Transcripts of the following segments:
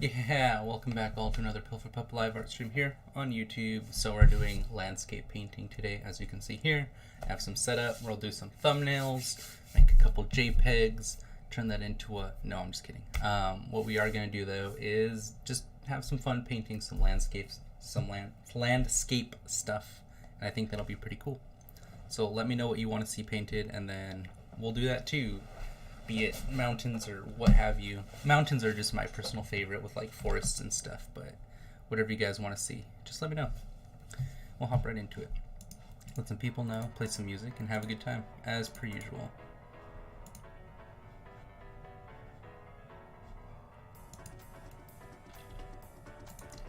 Yeah, welcome back all to another Pilferpup live art stream here on YouTube. So we're doing landscape painting today, as you can see here. I have some setup, we'll do some thumbnails, make a couple JPEGs, turn that into a... No, I'm just kidding. What we are going to do though is just have some fun painting some landscapes, some landscape stuff, and I think that'll be pretty cool. So let me know what you want to see painted, and then we'll do that too. Be it mountains or what have you. Mountains are just my personal favorite with like forests and stuff, but whatever you guys want to see, just let me know. We'll hop right into it. Let some people know, play some music, and have a good time, as per usual.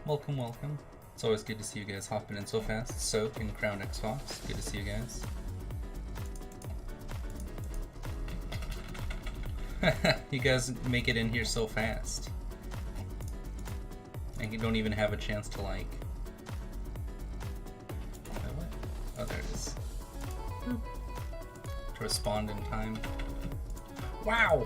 Welcome, welcome. It's always good to see you guys hopping in so fast. Soak and Crown X Fox, good to see you guys. You guys make it in here so fast. And you don't even have a chance to like... What? Oh, there it is. To respond in time. Wow!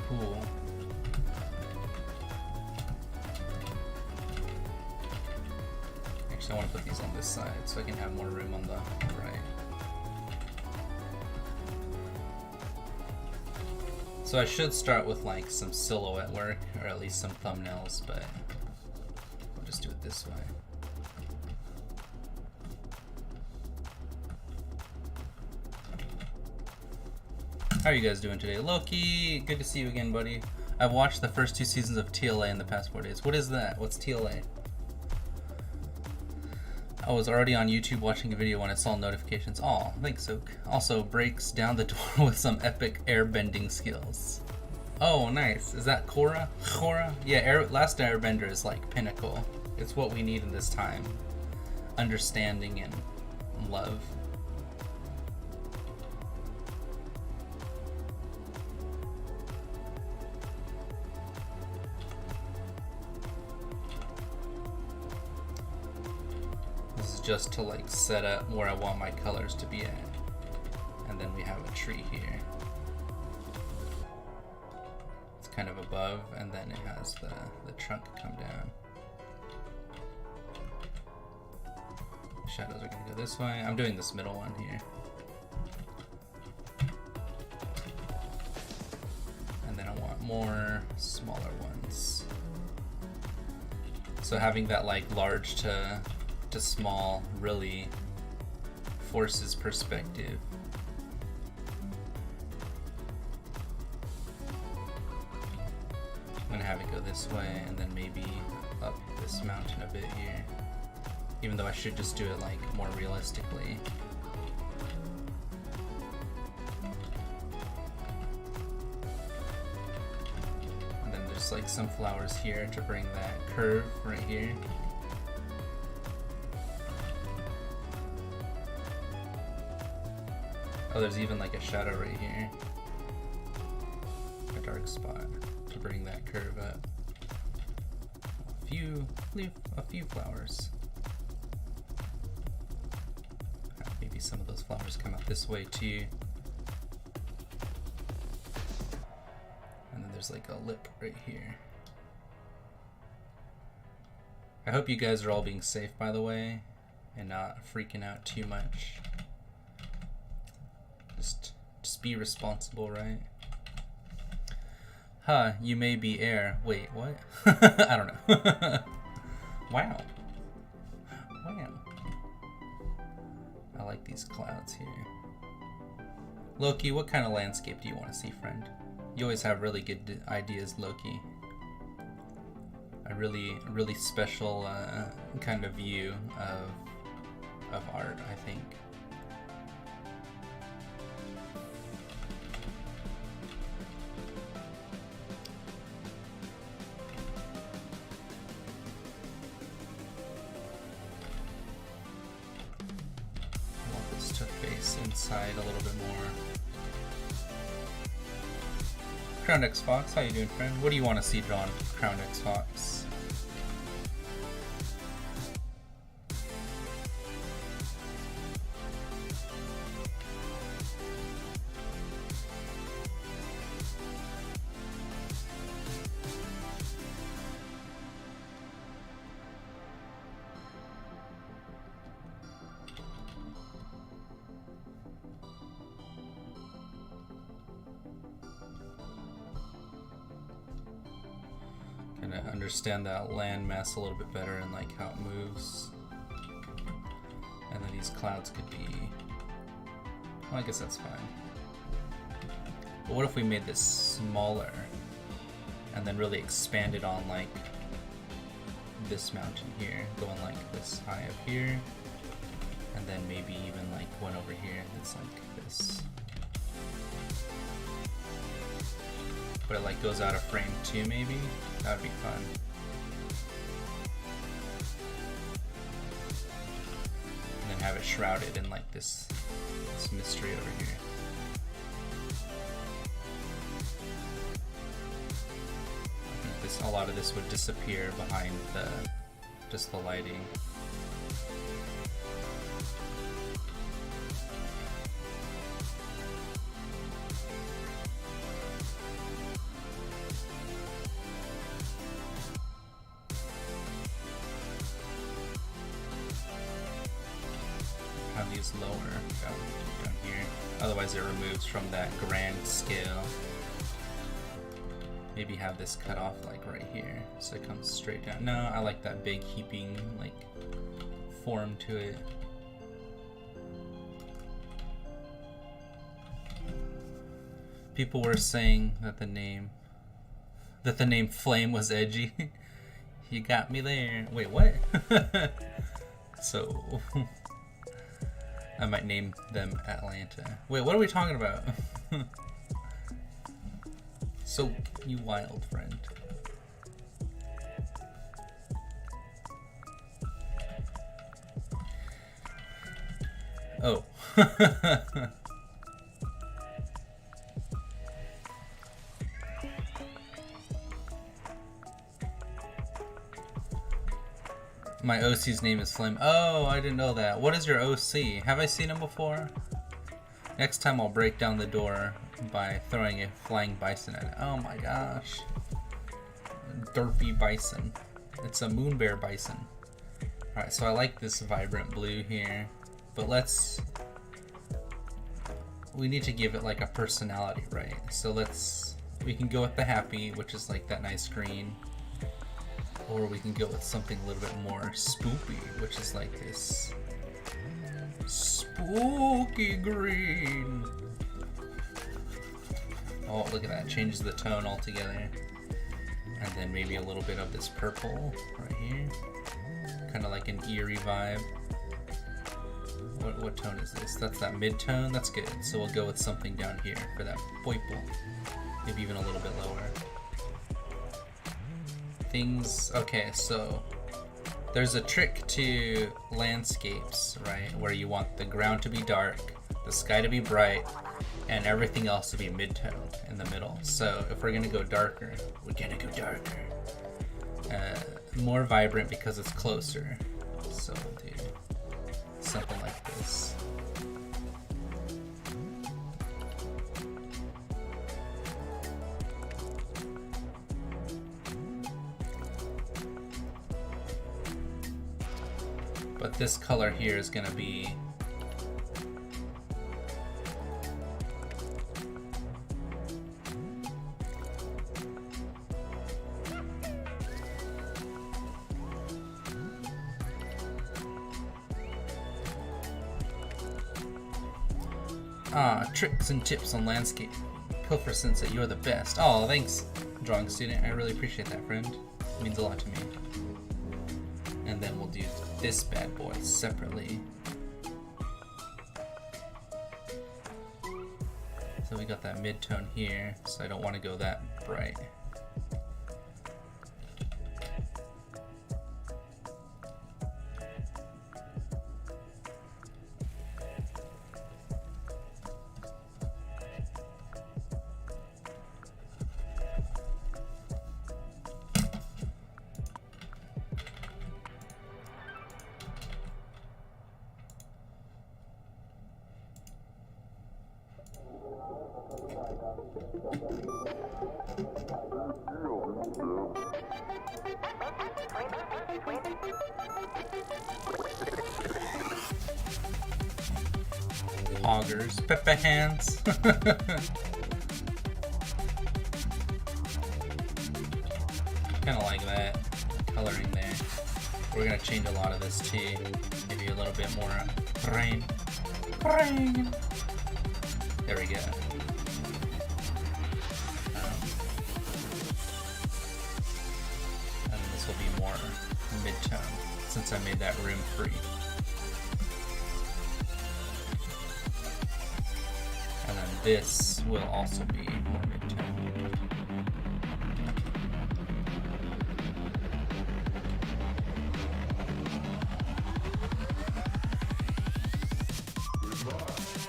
Cool. I want to put these on this side so I can have more room on the right. So I should start with like some silhouette work, or at least some thumbnails, but we'll just do it this way. How are you guys doing today? Loki, good to see you again, buddy. I've watched the first 2 seasons of TLA in the past 4 days. What is that? What's TLA? I was already on YouTube watching a video when I saw notifications. Aw, thanks, Soak. Also, breaks down the door with some epic airbending skills. Oh, nice. Is that Korra? Korra? Yeah, Last Airbender is like pinnacle. It's what we need in this time. Understanding and love. Just to like set up where I want my colors to be at, and then we have a tree here. It's kind of above, and then it has the trunk come down. Shadows are gonna go this way. I'm doing this middle one here, and then I want more smaller ones. So having that like large to small really forces perspective. I'm gonna have it go this way and then maybe up this mountain a bit here, even though I should just do it like more realistically. And then there's like some flowers here to bring that curve right here. Oh, there's even like a shadow right here. A dark spot to bring that curve up. A few flowers. Maybe some of those flowers come up this way too. And then there's like a lip right here. I hope you guys are all being safe, by the way, and not freaking out too much. Just be responsible, right? Huh, you may be air. Wait, what? I don't know. Wow. Wow. I like these clouds here. Loki, what kind of landscape do you want to see, friend? You always have really good ideas, Loki. A really special kind of view of art, I think. Inside a little bit more. Crown X Fox, how you doing, friend? What do you want to see drawn, Crown X Fox? understand that landmass a little bit better and like how it moves. And then these clouds could be, well, I guess that's fine. But what if we made this smaller and then really expanded on like this mountain here, going like this high up here, and then maybe even like one over here that's like this. But it like goes out of frame too, maybe? That would be fun. And then have it shrouded in like this mystery over here. I think this, a lot of this would disappear behind just the lighting. Have these lower down here. Otherwise it removes from that grand scale. Maybe have this cut off like right here, so it comes straight down. No, I like that big heaping like form to it. People were saying that the name Flame was edgy. You got me there. Wait, what? So I might name them Atlanta. Wait, what are we talking about? So, you wild friend. Oh. My OC's name is Flame. Oh, I didn't know that. What is your OC? Have I seen him before? Next time I'll break down the door by throwing a flying bison at it. Oh my gosh. Derpy bison. It's a moon bear bison. Alright, so I like this vibrant blue here. But we need to give it like a personality, right? So we can go with the happy, which is like that nice green. Or we can go with something a little bit more spoopy, which is like this spooky green. Oh, look at that. Changes the tone altogether. And then maybe a little bit of this purple right here. Kind of like an eerie vibe. What tone is this? That's that mid-tone? That's good. So we'll go with something down here for that purple. Maybe even a little bit lower. Okay, so there's a trick to landscapes, right? Where you want the ground to be dark, the sky to be bright, and everything else to be mid-tone in the middle. So if we're gonna go darker, we're gonna go darker. More vibrant because it's closer. So we'll do something like this. But this color here is going to be tricks and tips on landscape. Pilfer Sensei, you're the best. Oh, thanks, drawing student. I really appreciate that, friend. It means a lot to me. And then we'll do this bad boy separately. So we got that mid-tone here, so I don't want to go that bright. Poggers, Pepe hands. Kinda like that. We're gonna change a lot of this too. Maybe a little bit more rain. There we go. And this will be more mid-tone since I made that room free. And then this will also be more mid-tone.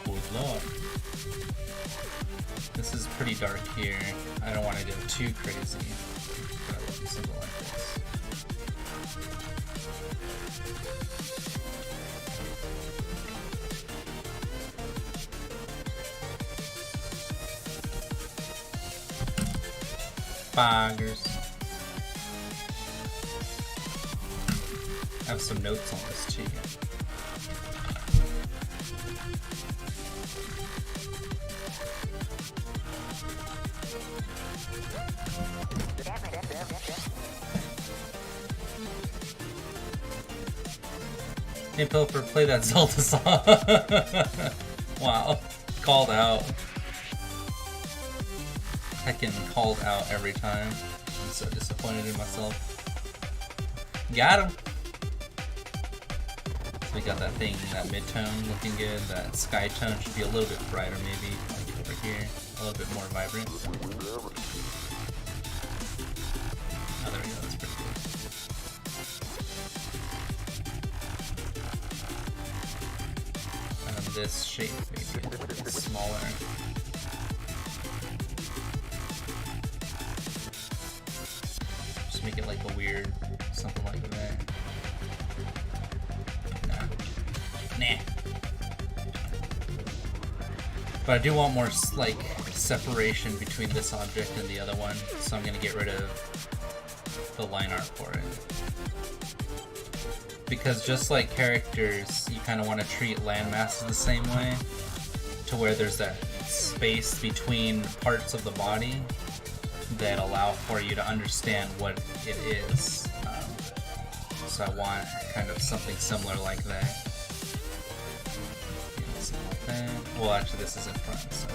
Good luck. This is pretty dark here. I don't want to go too crazy. But I will do something like this. Boggers. I have some notes on this too. Hey Pilfer, play that Zelda song. Wow, called out. Heckin' called out every time. I'm so disappointed in myself. Got him! So we got that thing, that mid-tone looking good. That sky tone should be a little bit brighter maybe. Like over here. A little bit more vibrant. Oh, there we go. That's pretty good. And then this shape maybe a little bit smaller. Make it like a weird, something like that. Nah. But I do want more like separation between this object and the other one, so I'm gonna get rid of the line art for it. Because just like characters, you kind of want to treat landmasses the same way, to where there's that space between parts of the body that allow for you to understand what it is. So I want kind of something similar like that. Something like that. Well, actually, this is in front, so.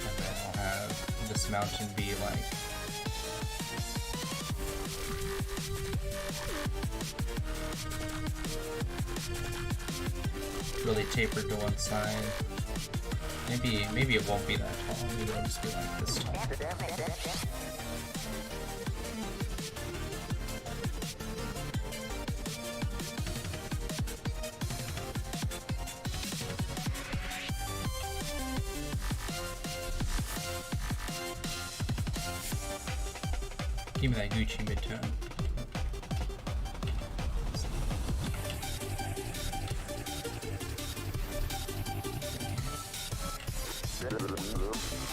And then I'll have this mountain be like. Really tapered to one side. Maybe it won't be that tall. Maybe it'll just be like this tall. Give me that Gucci mid-tone.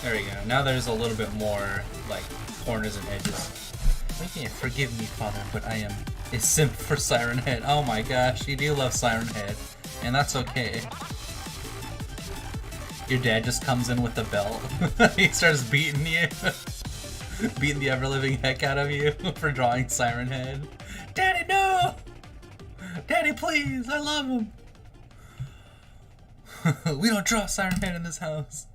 There we go. Now there's a little bit more, like, corners and edges. Okay, forgive me, Father, but I am a simp for Siren Head. Oh my gosh, you do love Siren Head. And that's okay. Your dad just comes in with the belt. He starts beating you. Beating the ever-living heck out of you for drawing Siren Head. Daddy, no! Daddy, please! I love him! We don't draw Siren Head in this house.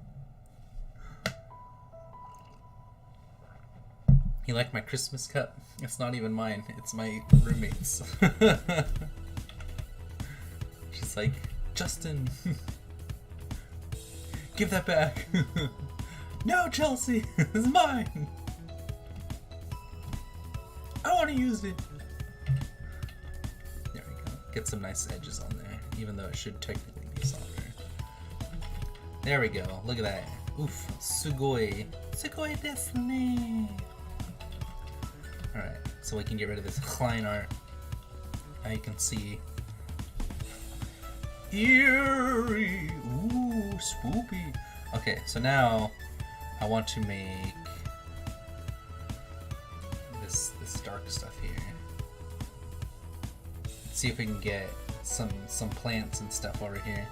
You like my Christmas cup? It's not even mine, it's my roommate's. She's like, Justin, give that back. No, Chelsea, it's mine. I want to use it. There we go. Get some nice edges on there, even though it should technically be softer. There we go. Look at that. Oof. Sugoi. Sugoi desu ne. Alright, so we can get rid of this line art. Now you can see. Eerie! Ooh, spoopy. Okay, so now I want to make this dark stuff here. Let's see if we can get some plants and stuff over here.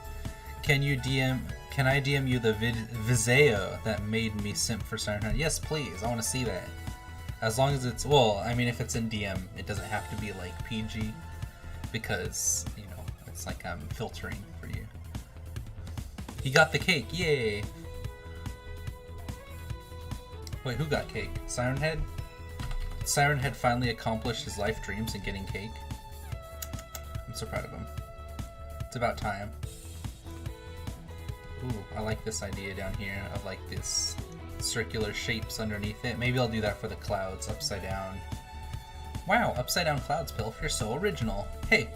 Can I DM you the Vizeo that made me simp for Siren Head? Yes, please. I want to see that. As long as it's, well, I mean, if it's in DM, it doesn't have to be like PG, because, you know, it's like I'm filtering for you. He got the cake, yay! Wait, who got cake? Siren Head? Siren Head finally accomplished his life dreams in getting cake. I'm so proud of him. It's about time. Ooh, I like this idea down here of like this circular shapes underneath it. Maybe I'll do that for the clouds, upside down. Wow, upside down clouds, Pilf. You're so original. Hey,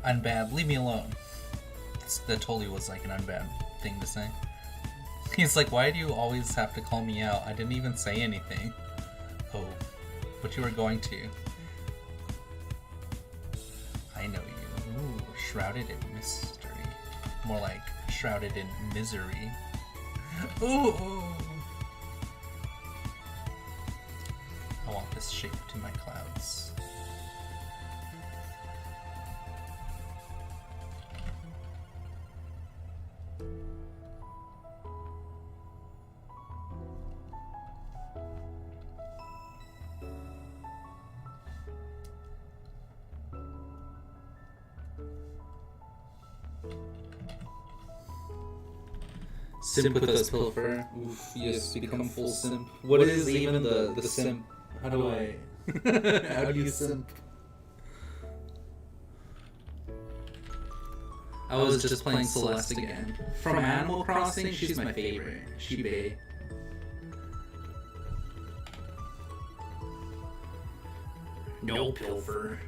Unbad, leave me alone. That totally was like an Unbad thing to say. He's like, why do you always have to call me out? I didn't even say anything. Oh, but you were going to. I know you. Ooh, shrouded in mystery. More like shrouded in misery. Ooh. I want this shape to my clouds. Simp with us, Pilfer. Oof, yes, become full simp. What is even the simp? How do I... How do you simp? I was just playing Celeste again. From Animal Crossing, she's my favorite. She bae. No Pilfer.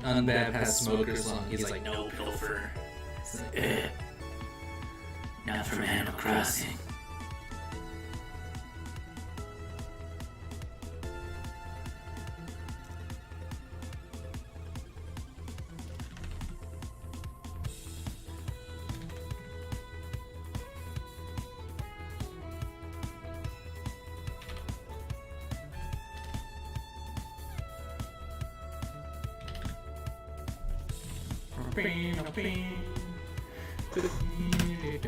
Unbad has smokers on. He's like, no Pilfer. It's like, ugh. Not from Animal Crossing.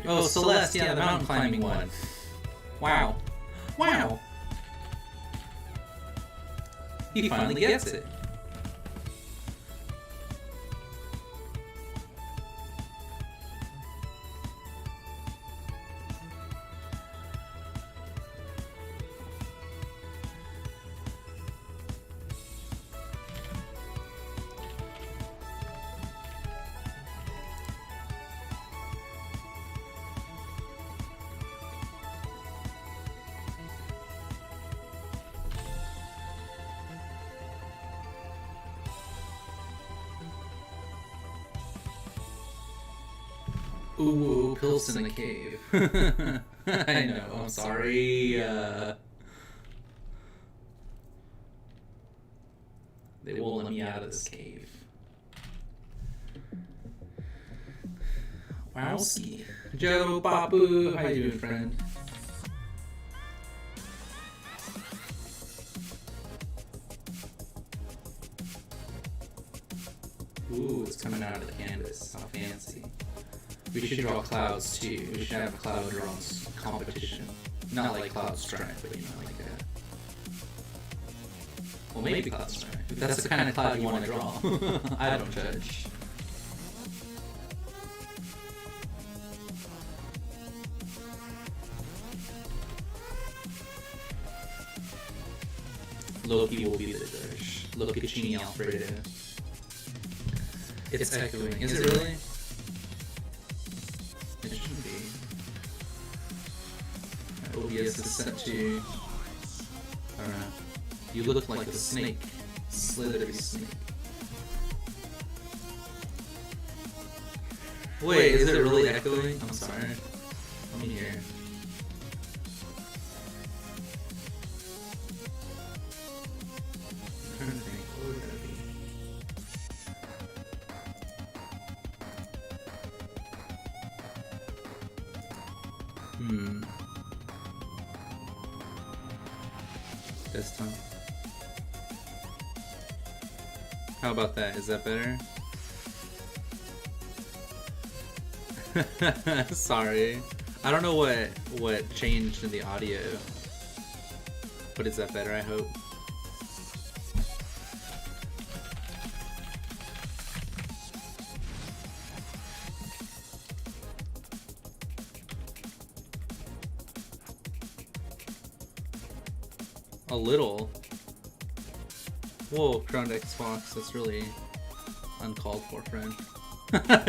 Oh, Celeste, yeah, the mountain climbing one. Wow. Wow! He finally gets it. Ooh, Pills in the cave. I know, I'm sorry. They won't let me out of this cave. Wowski. Joe, Babu, how you doing, friend? Ooh, it's coming out of the canvas. How fancy. We should draw clouds too. We should have a cloud drawing competition. Not like Cloud Strike, but you know, like that. Well, maybe Cloud Strike. If that's the kind of cloud you want to draw. I don't judge. Loki will be the judge. Loki Alfredo. It's echoing. Is it really? It shouldn't be. OBS is set to... I don't know. You look like a snake. Slithery snake. Wait, is it really echoing? I'm sorry. Let me hear. I'm trying to think. What would that be? This time. How about that? Is that better? Sorry. I don't know what changed in the audio. But is that better, I hope? A little. Whoa, Crowned Xbox, that's really uncalled for, friend.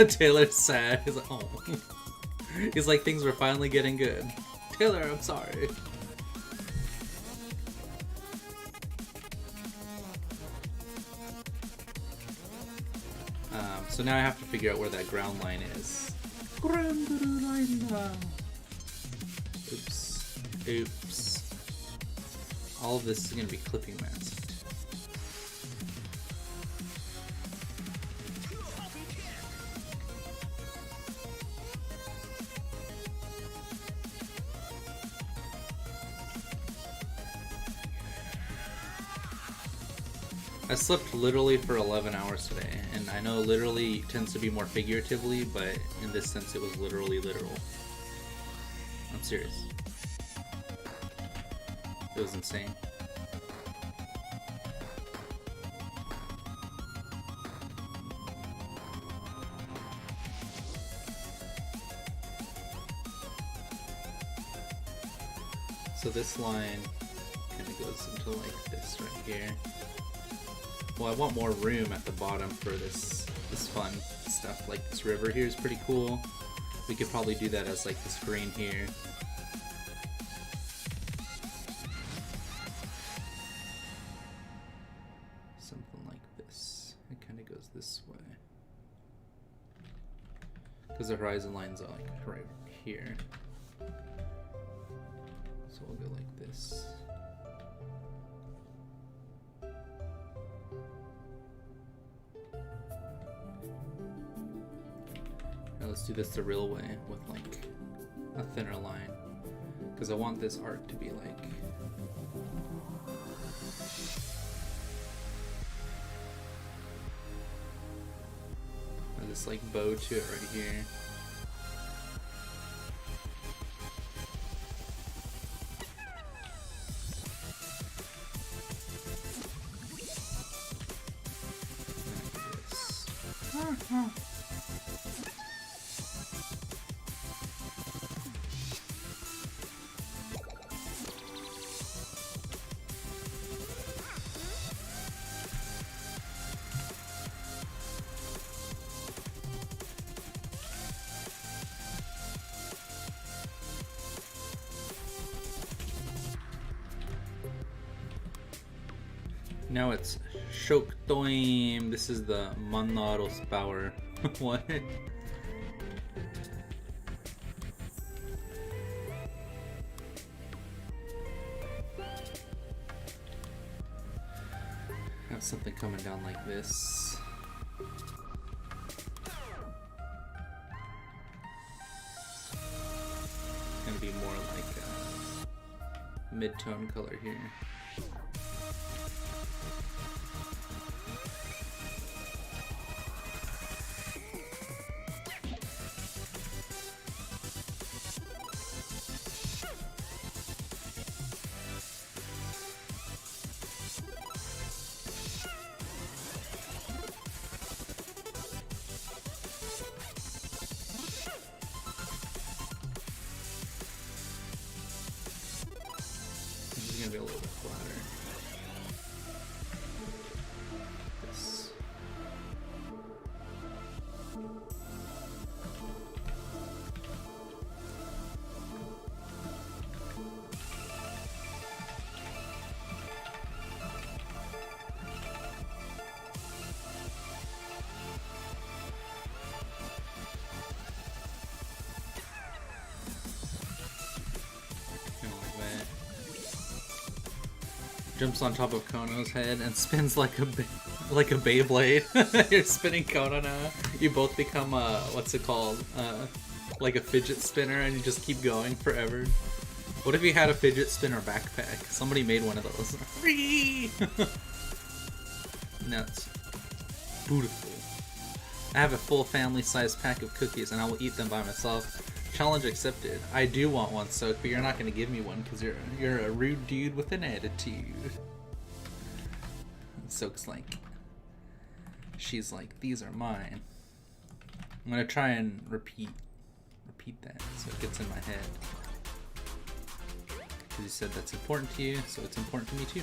Taylor's sad. He's like, oh. He's like, things were finally getting good. Taylor, I'm sorry. So now I have to figure out where that ground line is. Ground line now. Oops. Oops. All of this is going to be clipping masked. I slept literally for 11 hours today, and I know literally tends to be more figuratively, but in this sense it was literally literal. I'm serious. It was insane. So this line kind of goes into like this right here. Well, I want more room at the bottom for this fun stuff. Like this river here is pretty cool. We could probably do that as like the screen here. Something like this. It kind of goes this way. Because the horizon lines are like right here. So we'll go like this. Now let's do this the real way with like a thinner line, because I want this arc to be like this like bow to it right here. Now it's Shoktoim. This is the Mannaros power. What? Have something coming down like this. It's gonna be more like a mid-tone color here. Gonna be a little bit flatter. This. Kind of like that. Jumps on top of Kono's head and spins like a Beyblade. You're spinning Kono now. You both become what's it called? Like a fidget spinner, and you just keep going forever. What if you had a fidget spinner backpack? Somebody made one of those. Nuts. Beautiful. I have a full family-sized pack of cookies, and I will eat them by myself. Challenge accepted. I do want one, Soak, but you're not going to give me one because you're a rude dude with an attitude. Soak's like, she's like, these are mine. I'm going to try and repeat that so it gets in my head. Because you said that's important to you, so it's important to me too.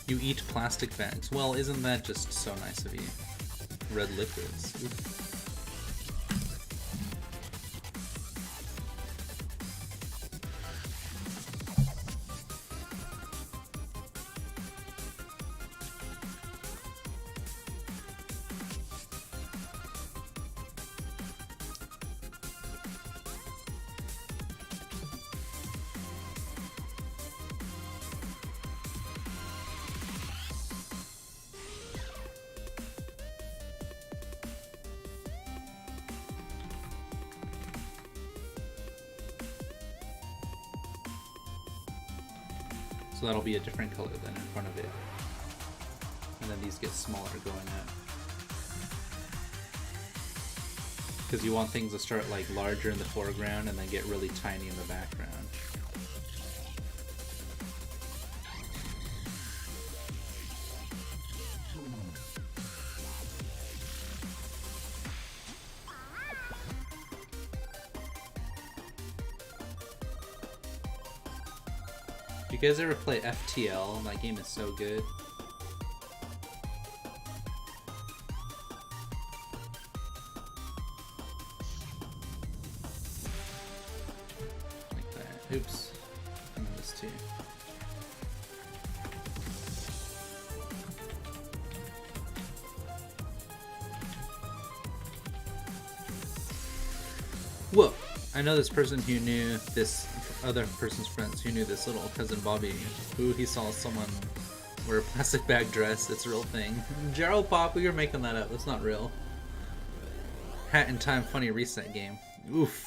You eat plastic bags. Well, isn't that just so nice of you? Red liquids. Oof. So that'll be a different color than in front of it. And then these get smaller going up. Because you want things to start like larger in the foreground and then get really tiny in the background. You guys ever play FTL? That game is so good. Like that. Oops. And this too. Whoa! I know this person who knew this other person's friends who knew this little cousin Bobby, who he saw someone wear a plastic bag dress. It's a real thing. Gerald Pop, you're making that up. That's not real. Hat in Time funny reset game. Oof.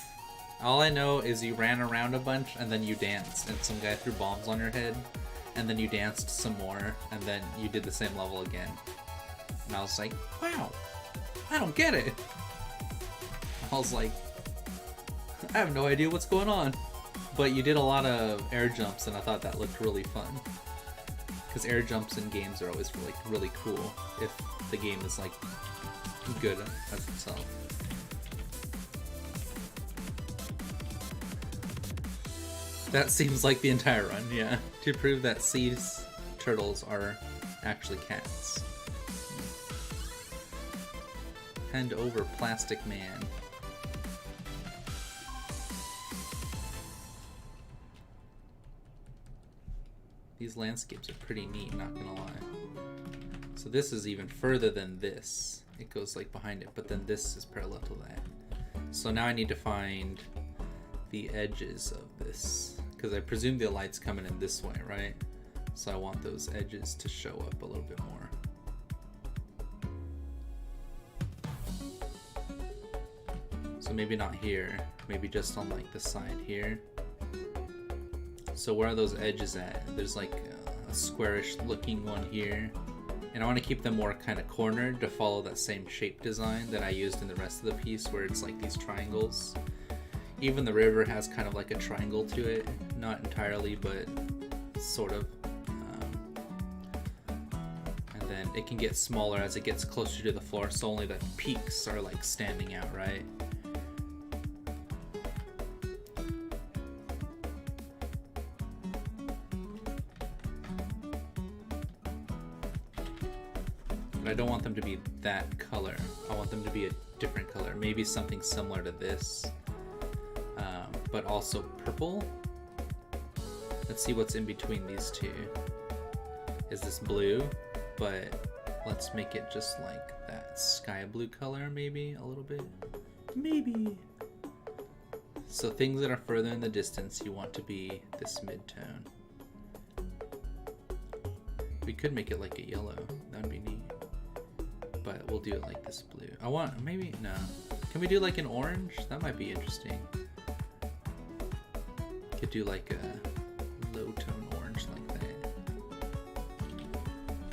All I know is you ran around a bunch and then you danced and some guy threw bombs on your head and then you danced some more and then you did the same level again. And I was like, wow, I don't get it. I was like, I have no idea what's going on. But you did a lot of air jumps, and I thought that looked really fun. Because air jumps in games are always really cool if the game is like good as itself. That seems like the entire run, yeah. To prove that sea turtles are actually cats. Hand over Plastic Man. These landscapes are pretty neat, not gonna lie. So this is even further than this. It goes like behind it, but then this is parallel to that. So now I need to find the edges of this, because I presume the light's coming in this way, right? So I want those edges to show up a little bit more. So maybe not here, maybe just on like the side here. So where are those edges at? There's like a squarish looking one here. And I want to keep them more kind of cornered to follow that same shape design that I used in the rest of the piece where it's like these triangles. Even the river has kind of like a triangle to it. Not entirely, but sort of. And then it can get smaller as it gets closer to the floor, so only the peaks are like standing out, right? I don't want them to be that color. I want them to be a different color. Maybe something similar to this, but also purple. Let's see what's in between these two. Is this blue? But let's make it just like that sky blue color, maybe a little bit. Maybe. So things that are further in the distance, you want to be this mid-tone. We could make it like a yellow. That would be neat. but we'll do it like this blue. I want, maybe, no. Can we do like an orange? That might be interesting. Could do like a low tone orange like that.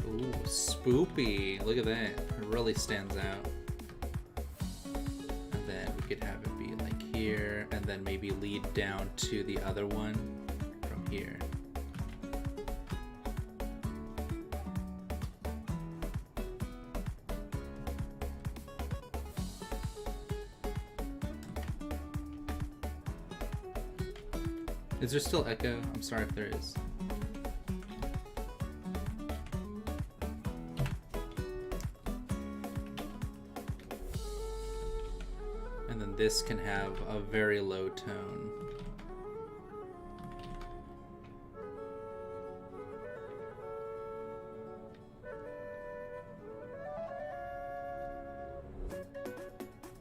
Ooh, spoopy. Look at that. It really stands out. And then we could have it be like here, and then maybe lead down to the other one from here. Is there still echo? I'm sorry if there is. And then this can have a very low tone.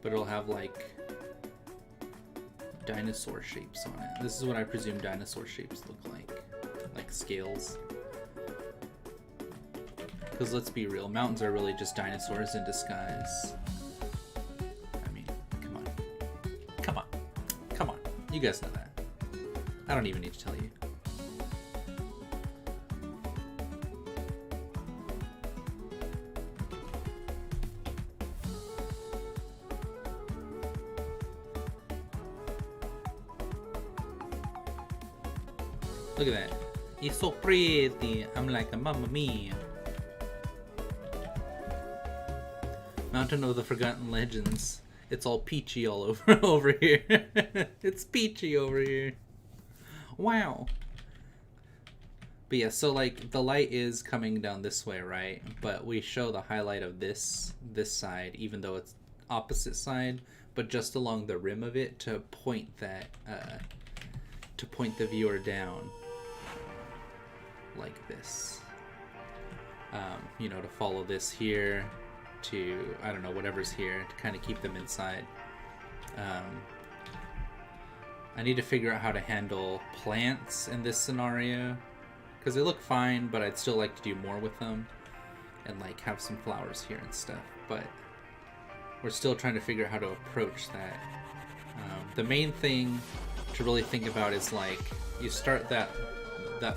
But it'll have like dinosaur shapes on it. This is what I presume dinosaur shapes look like scales. Because let's be real, mountains are really just dinosaurs in disguise. I mean, come on. Come on. Come on. You guys know that. I don't even need to tell you. Look at that. It's so pretty. I'm like a mamma mia. Mountain of the Forgotten Legends. It's all peachy all over here. It's peachy over here. Wow. But yeah, so like the light is coming down this way, right? But we show the highlight of this side, even though it's opposite side, but just along the rim of it to point that to point the viewer down. Like this, you know, to follow this here to, I don't know, whatever's here to kind of keep them inside. I need to figure out how to handle plants in this scenario because they look fine, but I'd still like to do more with them and like have some flowers here and stuff, but we're still trying to figure out how to approach that. The main thing to really think about is like you start that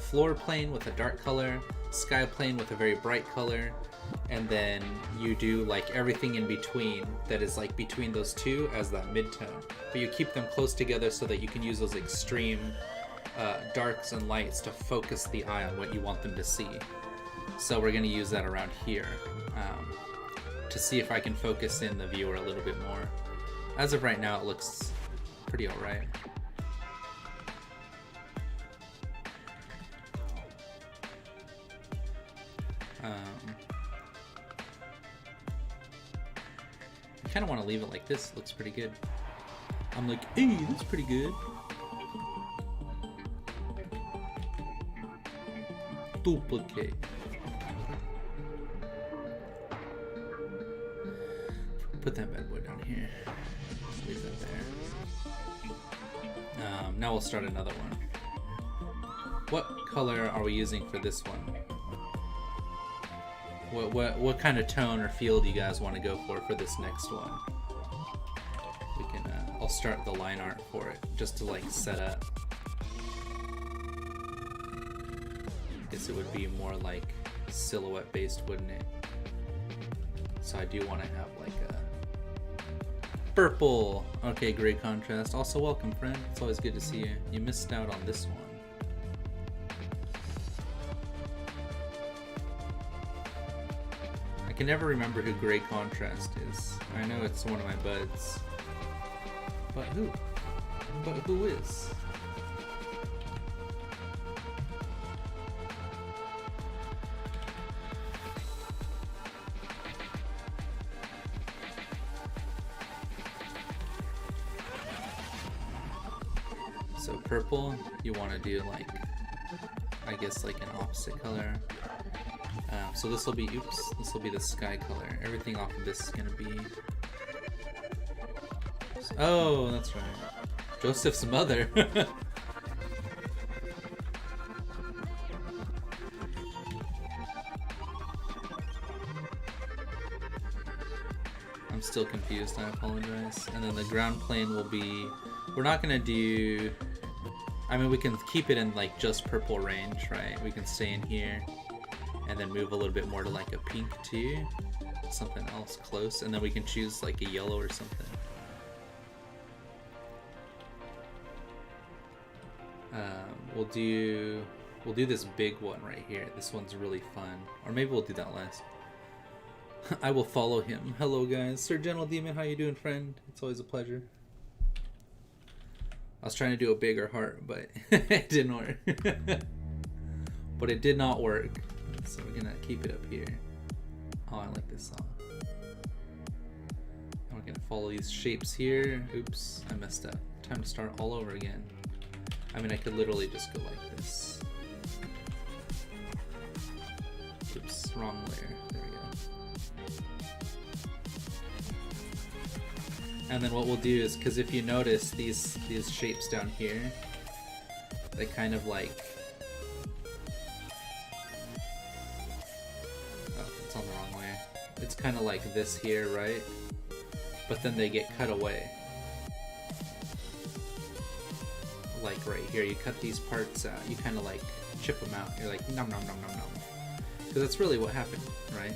floor plane with a dark color, sky plane with a very bright color, and then you do like everything in between that is like between those two as that mid-tone. But you keep them close together so that you can use those extreme darks and lights to focus the eye on what you want them to see. So we're going to use that around here to see if I can focus in the viewer a little bit more. As of right now, it looks pretty alright. I kind of want to leave it like this. Looks pretty good. I'm like, hey, that's pretty good. Duplicate. Put that bad boy down here. Leave that there. Now we'll start another one. What color are we using for this one? What kind of tone or feel do you guys want to go for this next one? We can I'll start the line art for it just to like set up. I guess it would be more like silhouette based, wouldn't it? So I do want to have like a purple. Okay, great contrast. Also welcome, friend. It's always good to see you. You missed out on this one. I can never remember who Gray Contrast is. I know it's one of my buds. But who? But who is? So purple, you want to do like, I guess like an opposite color. So this will be, oops, this will be the sky color. Everything off of this is going to be... Oh, that's right. Joseph's mother. I'm still confused, I apologize. And then the ground plane will be, we're not gonna do, I mean we can keep it in like just purple range, right? We can stay in here and then move a little bit more to like a pink too. Something else close, and then we can choose like a yellow or something. We'll do this big one right here. This one's really fun. Or maybe we'll do that last. I will follow him. Hello guys. Sir Gentle Demon, how you doing, friend? It's always a pleasure. I was trying to do a bigger heart, but it didn't work. But it did not work. So we're gonna keep it up here. Oh, I like this song. And we're gonna follow these shapes here. Oops, I messed up. Time to start all over again. I mean, I could literally just go like this. Oops, wrong layer. There we go. And then what we'll do is, because if you notice these shapes down here, they kind of like, oh, it's on the wrong way. It's kind of like this here, right? But then they get cut away. Like right here, you cut these parts out, you kind of like chip them out. You're like, nom nom nom nom nom. Because that's really what happened, right?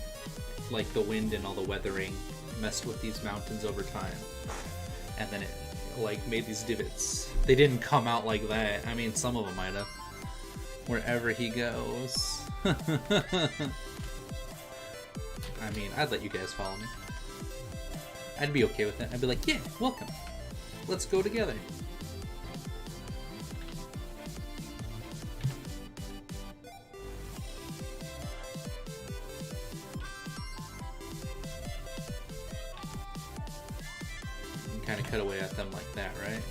Like the wind and all the weathering messed with these mountains over time. And then it like made these divots. They didn't come out like that. I mean, some of them might have. Wherever he goes. I mean, I'd let you guys follow me. I'd be okay with that. I'd be like, yeah, welcome. Let's go together. Kind of cut away at them like that, right?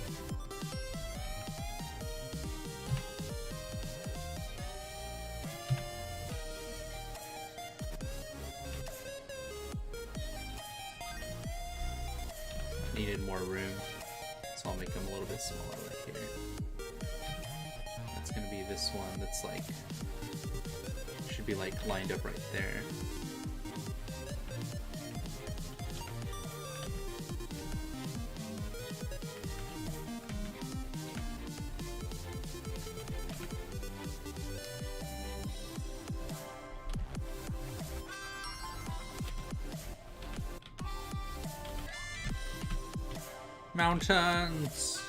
Needed more room, so I'll make them a little bit smaller right here. That's gonna be this one that's like, should be like lined up right there. Mountains!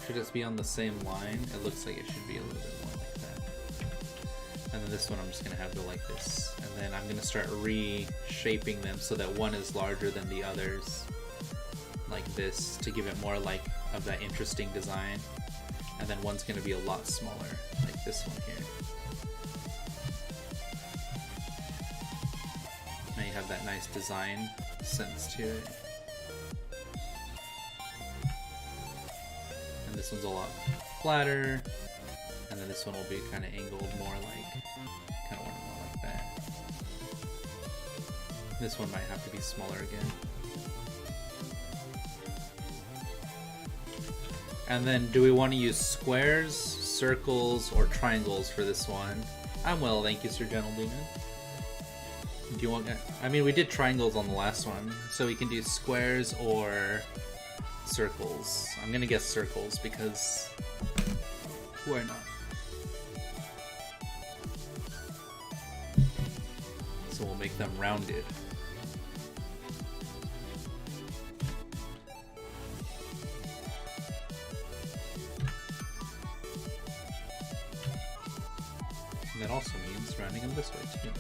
Should it be on the same line? It looks like it should be a little bit more like that. And then this one I'm just going to have go like this. And then I'm going to start reshaping them so that one is larger than the others. Like this, to give it more like of that interesting design. And then one's going to be a lot smaller, like this one here. Now you have that nice design sense to it. This one's a lot flatter, and then this one will be kind of angled more like, kind of more like that. This one might have to be smaller again. And then do we want to use squares, circles, or triangles for this one? I'm well, thank you, Sir Gentle Demon. Do you want, I mean, we did triangles on the last one, so we can do squares or circles. I'm gonna guess circles because why not? So we'll make them rounded. And that also means rounding them this way too.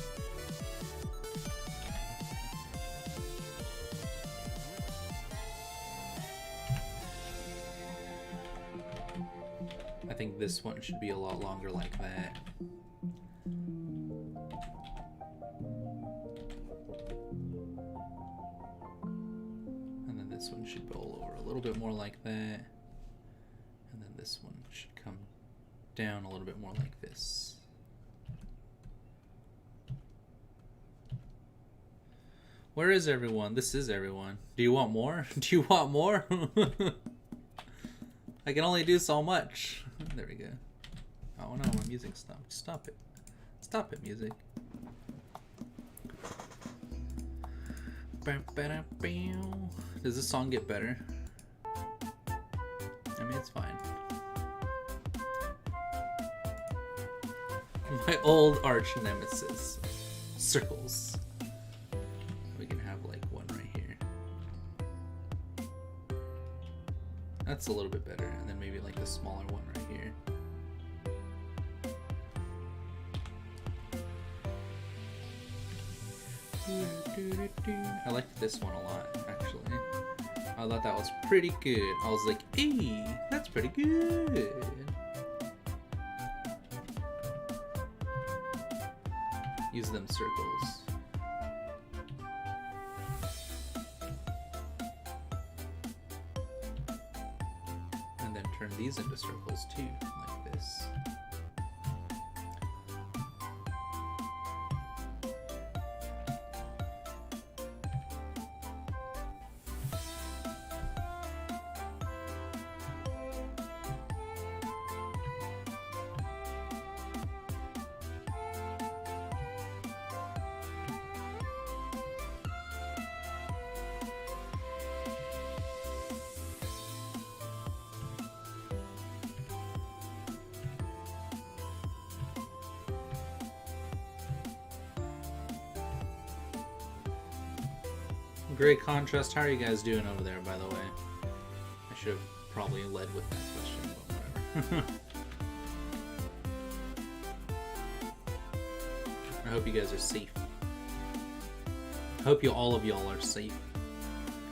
I think this one should be a lot longer like that. And then this one should roll over a little bit more like that. And then this one should come down a little bit more like this. Where is everyone? This is everyone. Do you want more? Do you want more? I can only do so much. There we go. Oh no, my music stopped. Stop it. Stop it, music. Does this song get better? I mean, it's fine. My old arch nemesis. Circles. We can have like one right here. That's a little bit better. And then maybe like the smaller one right here. I liked this one a lot, actually. I thought that was pretty good. I was like, hey, that's pretty good. Use them circles. And then turn these into circles too, like this. Great contrast. How are you guys doing over there, by the way? I should have probably led with that question, but whatever. I hope you guys are safe. I hope all of y'all are safe.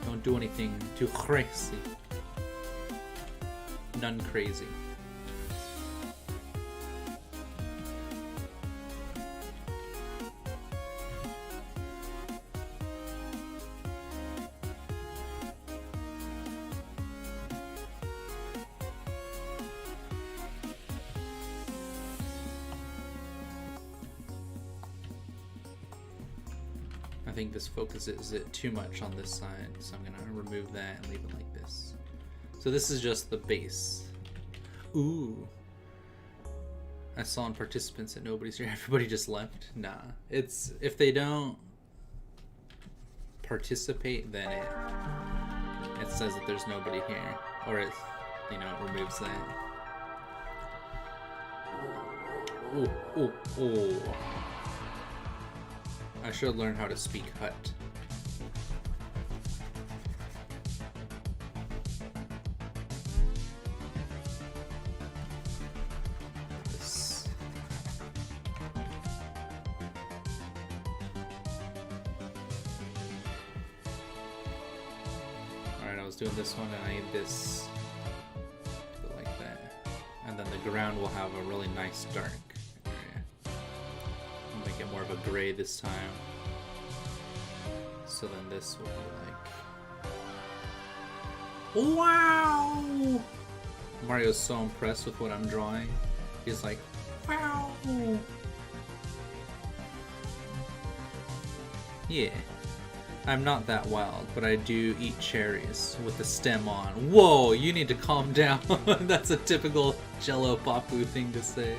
Don't do anything too crazy. None crazy. I think this focuses it too much on this side, so I'm gonna remove that and leave it like this. So this is just the base. Ooh. I saw in participants that nobody's here. Everybody just left. Nah. It's if they don't participate, then it says that there's nobody here, or it, you know, it removes that. Ooh, ooh, ooh. I should learn how to speak Hut. This. Alright, I was doing this one and I need this to go like that. And then the ground will have a really nice dark. Make it more of a gray this time. So then this will be like... Wow! Mario's so impressed with what I'm drawing. He's like, wow! Yeah. I'm not that wild, but I do eat cherries with the stem on. Whoa, you need to calm down. That's a typical Jello Papu thing to say.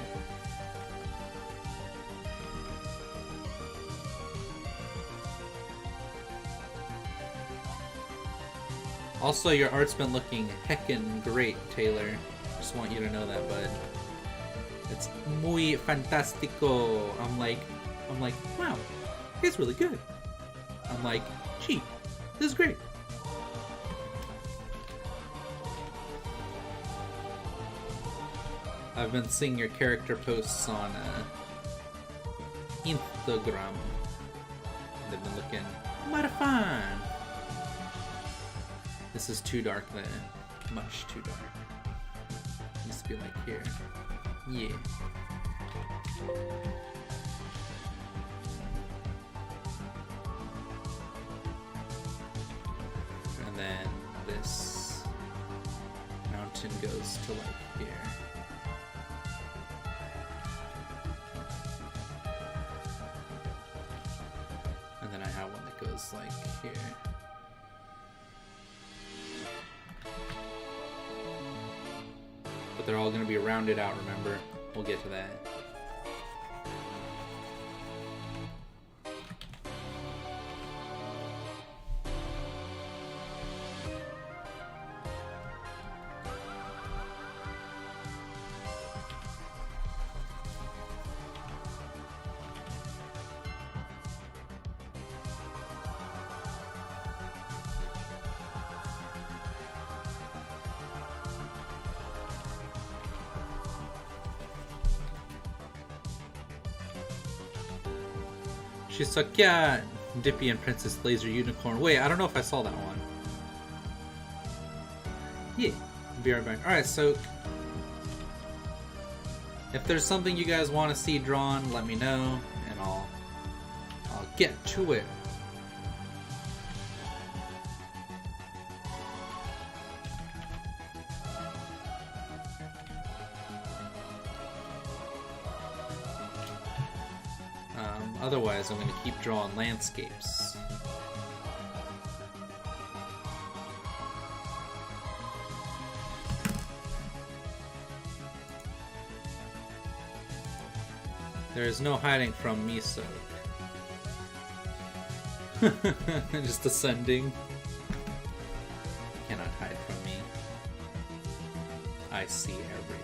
Also, your art's been looking heckin' great, Taylor. Just want you to know that, bud. It's muy fantastico. I'm like, wow, it's really good. I'm like, gee, this is great. I've been seeing your character posts on Instagram. They've been looking mighty fine. This is too dark then. Much too dark. It needs to be like here. Yeah. And then this mountain goes to like here. And then I have one that goes like here. But they're all going to be rounded out, remember? We'll get to that. Shisakya, Dippy and Princess Laser Unicorn. Wait, I don't know if I saw that one. Yeah, be right back. Alright, so if there's something you guys want to see drawn, let me know, and I'll get to it. Otherwise, I'm going to keep drawing landscapes. There is no hiding from me, so just ascending. Cannot hide from me. I see everything.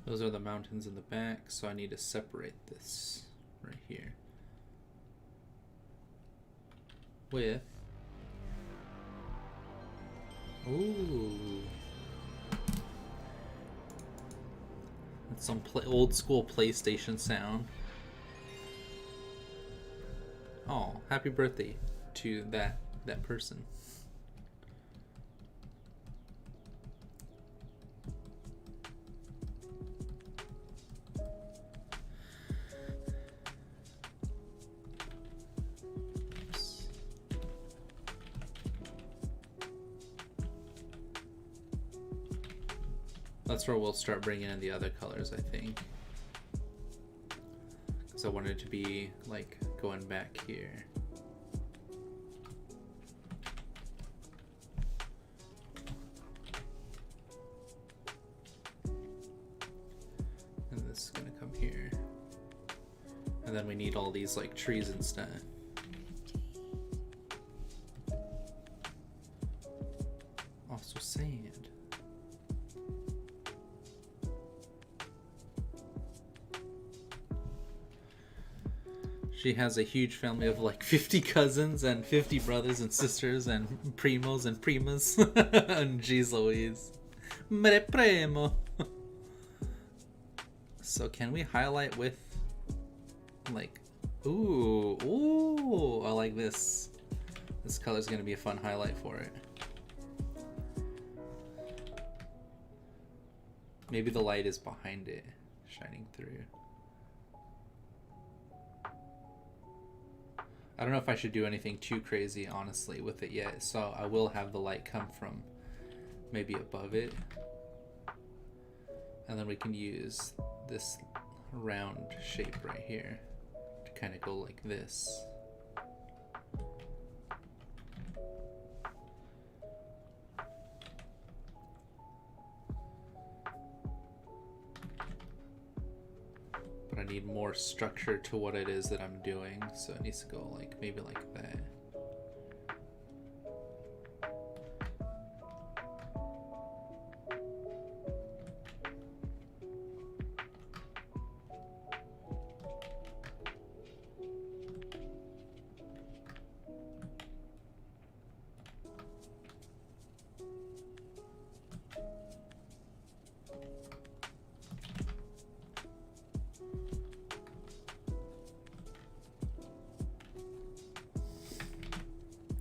Those are the mountains in the back, so I need to separate this right here with, ooh, that's some old school PlayStation sound. Oh, happy birthday to that person. That's where we'll start bringing in the other colors, I think. Because I wanted it to be like going back here. And this is gonna come here. And then we need all these like trees and stuff. Also sand. She has a huge family of like 50 cousins and 50 brothers and sisters and primos and primas. And jeez Louise. Me premo. So can we highlight with like, ooh, I like this. This color is going to be a fun highlight for it. Maybe the light is behind it, shining through. I don't know if I should do anything too crazy, honestly, with it yet, so I will have the light come from maybe above it. And then we can use this round shape right here to kind of go like this. But I need more structure to what it is that I'm doing, so it needs to go like maybe like that.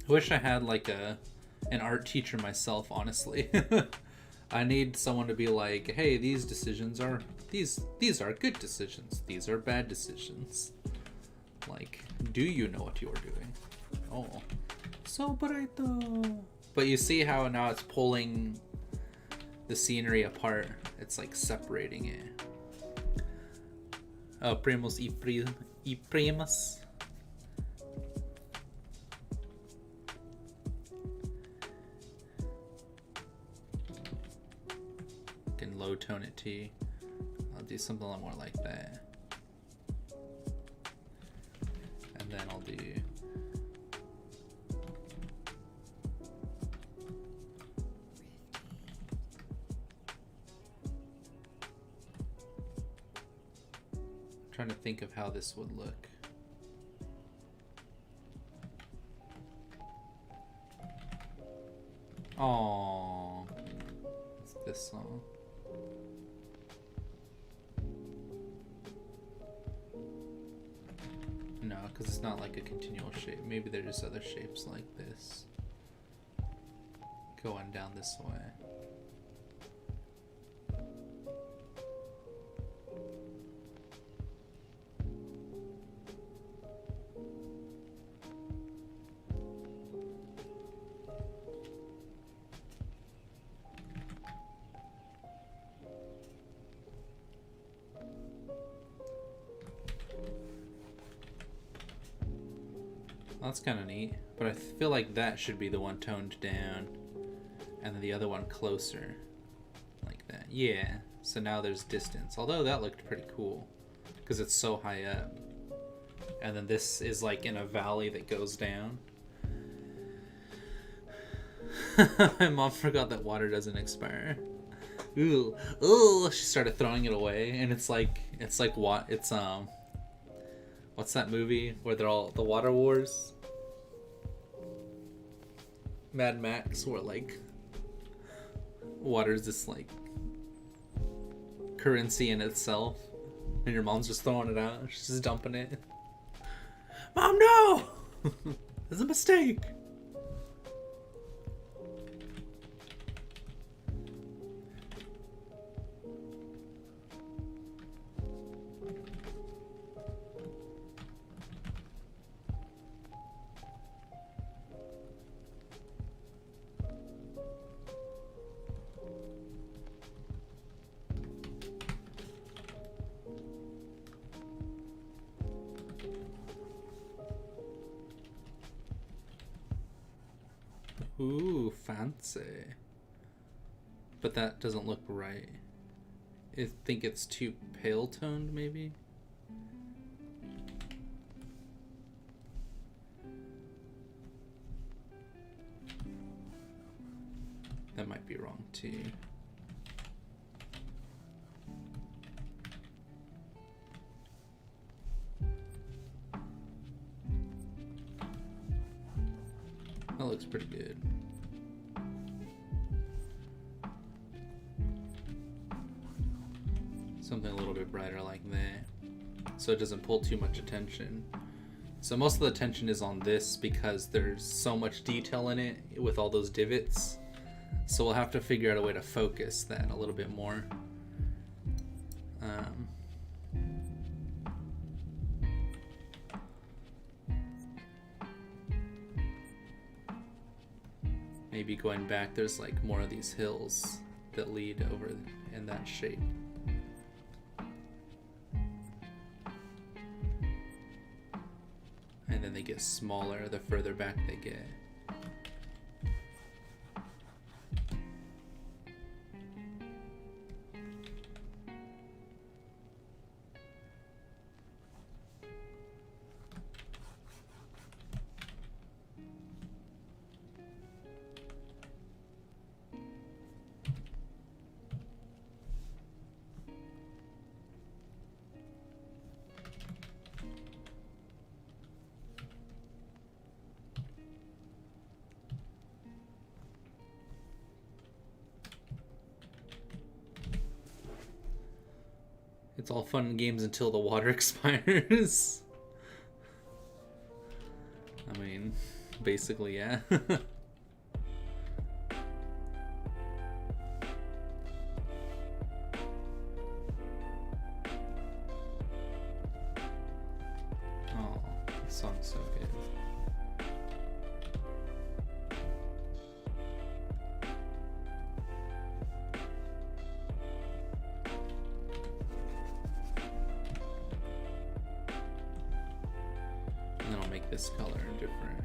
I wish I had like an art teacher myself, honestly. I need someone to be like, hey, these decisions are these are good decisions, these are bad decisions. Like, do you know what you're doing? Oh, so bonito. But you see how now it's pulling the scenery apart. It's like separating it. Primos y primas. Can low tone it too. I'll do something a lot more like that. And then I'll do trying to think of how this would look. Oh, it's this song. No, because it's not like a continual shape. Maybe there's just other shapes like this going down this way. That's kind of neat, but I feel like that should be the one toned down and then the other one closer like that. Yeah, so now there's distance, although that looked pretty cool because it's so high up, and then this is like in a valley that goes down. My mom forgot that water doesn't expire. Ooh, she started throwing it away, and it's like what? It's what's that movie where they're all the Water Wars? Mad Max, where like water's this like currency in itself, and your mom's just throwing it out. She's just dumping it. Mom, no! It's a mistake. Ooh, fancy. But that doesn't look right. I think it's too pale toned, maybe? That might be wrong too. That looks pretty good. Something a little bit brighter like that, so it doesn't pull too much attention. So most of the attention is on this because there's so much detail in it with all those divots. So we'll have to figure out a way to focus that a little bit more. Maybe going back, there's like more of these hills that lead over in that shape. And then they get smaller the further back they get. It's all fun and games until the water expires. I mean, basically, yeah. Oh, this song's so good. make this color different.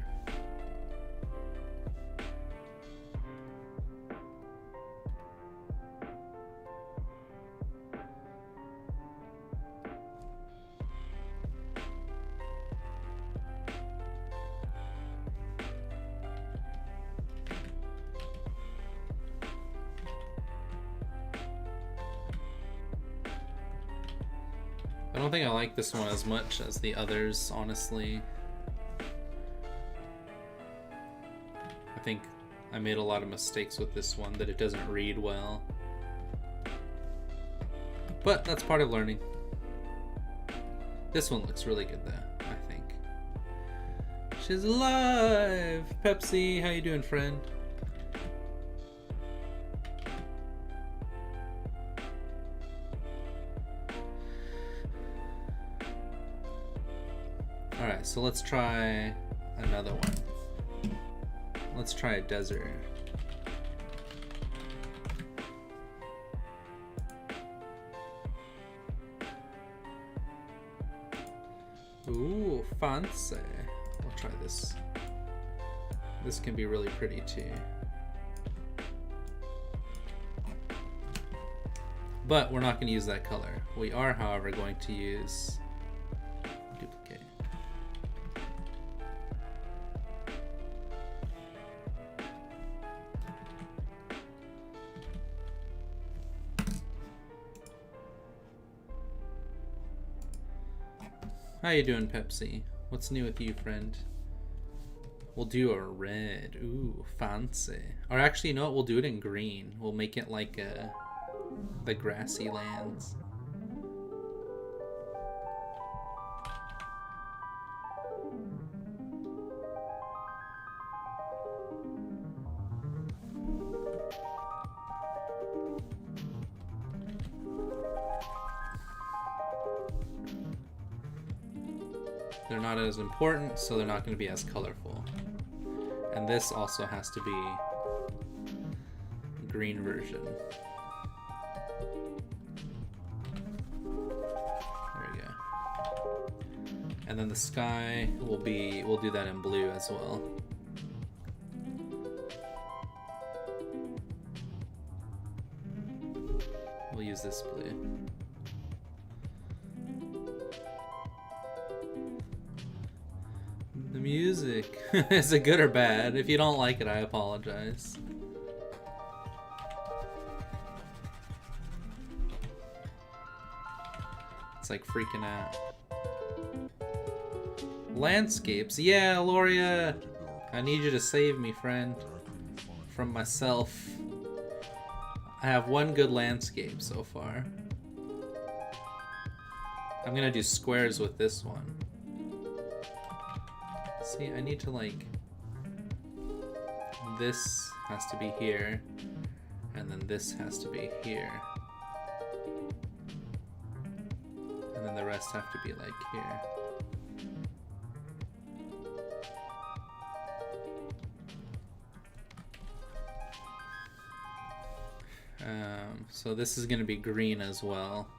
I don't think I like this one as much as the others, honestly. I think I made a lot of mistakes with this one, that it doesn't read well. But that's part of learning. This one looks really good though, I think. She's alive! Pepsi, how you doing, friend? Alright, so let's try another one. Let's try a desert. Ooh, fancy. I'll try this. This can be really pretty too. But we're not going to use that color. We are, however, going to use duplicate. How you doing, Pepsi? What's new with you, friend? We'll do a red. Ooh, fancy. Or actually, you know what? We'll do it in green. We'll make it like the grassy lands. They're not as important, so they're not going to be as colorful. And this also has to be green version. There we go. And then the sky will be, we'll do that in blue as well. We'll use this blue. The music. Is it good or bad? If you don't like it, I apologize. It's like freaking out. Landscapes. Yeah, Loria. I need you to save me, friend. From myself. I have one good landscape so far. I'm gonna do squares with this one. See, I need to like, this has to be here, and then this has to be here. And then the rest have to be like here. So this is gonna be green as well.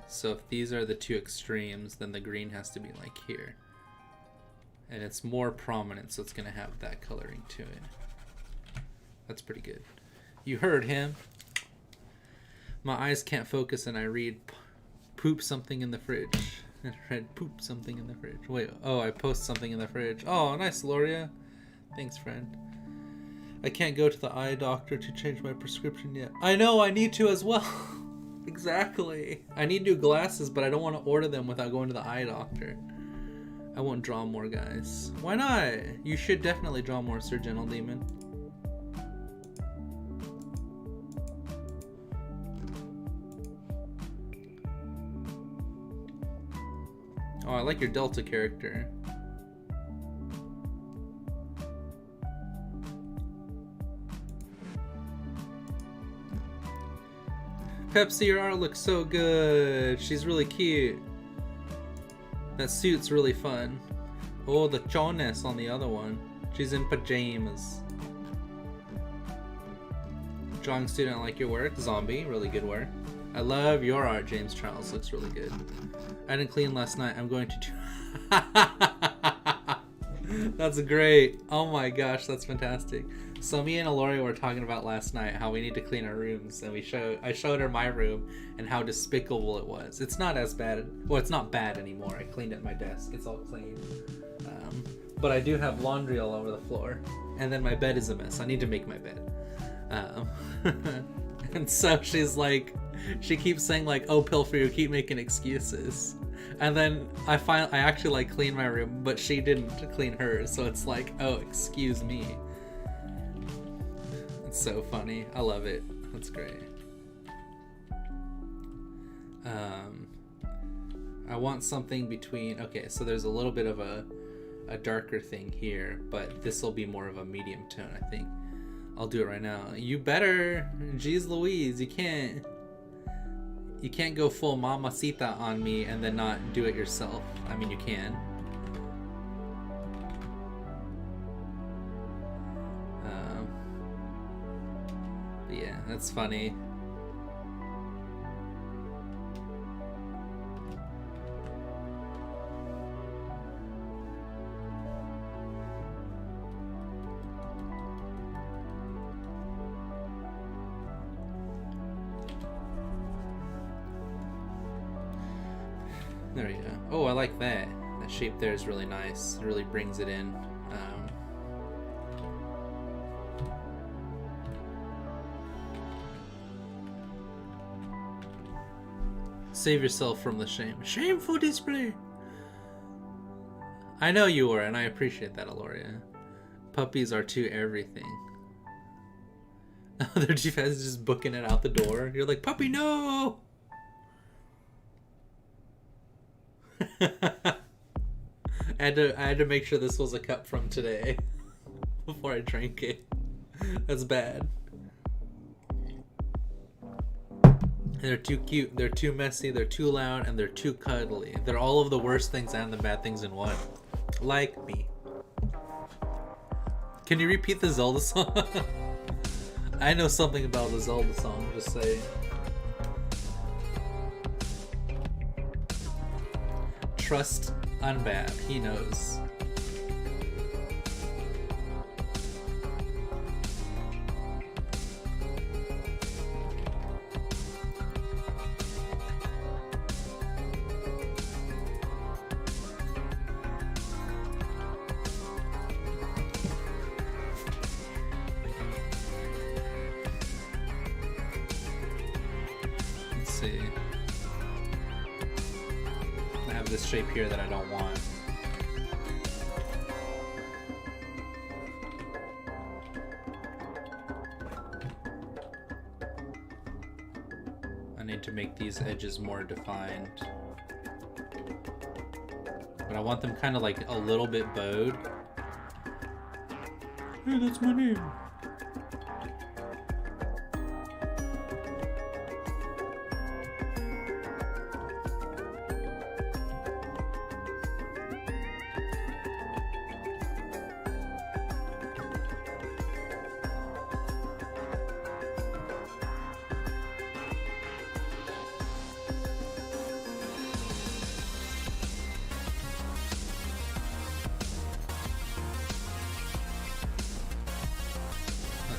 So if these are the two extremes, then the green has to be like here. And it's more prominent, so it's going to have that coloring to it. That's pretty good. You heard him. My eyes can't focus and I read poop something in the fridge. I read poop something in the fridge. Wait, oh, I post something in the fridge. Oh, nice, Loria. Thanks, friend. I can't go to the eye doctor to change my prescription yet. I know, I need to as well. Exactly. I need new glasses, but I don't want to order them without going to the eye doctor. I won't draw more, guys. Why not? You should definitely draw more, Sir Gentle Demon. Oh, I like your Delta character. Pepsi, your art looks so good. She's really cute. That suit's really fun. Oh, the choness on the other one. She's in pajamas. Drawing student, I like your work. Zombie, really good work. I love your art, James Charles. Looks really good. I didn't clean last night. I'm going to do... That's great. Oh my gosh, that's fantastic. So me and Aloria were talking about last night how we need to clean our rooms, and I showed her my room and how despicable it was. It's not as bad. Well, it's not bad anymore. I cleaned at my desk. It's all clean. But I do have laundry all over the floor, and then my bed is a mess. I need to make my bed. And so she keeps saying like, "Oh, Pilfer, you keep making excuses." And then I actually like clean my room, but she didn't clean hers, so it's like, oh, excuse me. It's so funny. I love it. That's great. I want something between. Okay, so there's a little bit of a darker thing here, but this will be more of a medium tone, I think. I'll do it right now. You better. Jeez Louise, you can't go full mamacita on me and then not do it yourself. I mean, you can. But yeah, that's funny. There we go. Oh, I like that. That shape there is really nice. It really brings it in. Save yourself from the shame. Shameful display! I know you were, and I appreciate that, Aloria. Puppies are to everything. Their chief is just booking it out the door. You're like, puppy, no! I had to make sure this was a cup from today before I drank it. That's bad. They're too cute, they're too messy, they're too loud, and they're too cuddly. They're all of the worst things and the bad things in one. Like me. Can you repeat the Zelda song? I know something about the Zelda song, just saying. Trust Unbad, he knows. Let's see. I have this shape here that I don't want. I need to make these edges more defined. But I want them kind of like a little bit bowed. Hey, that's my name.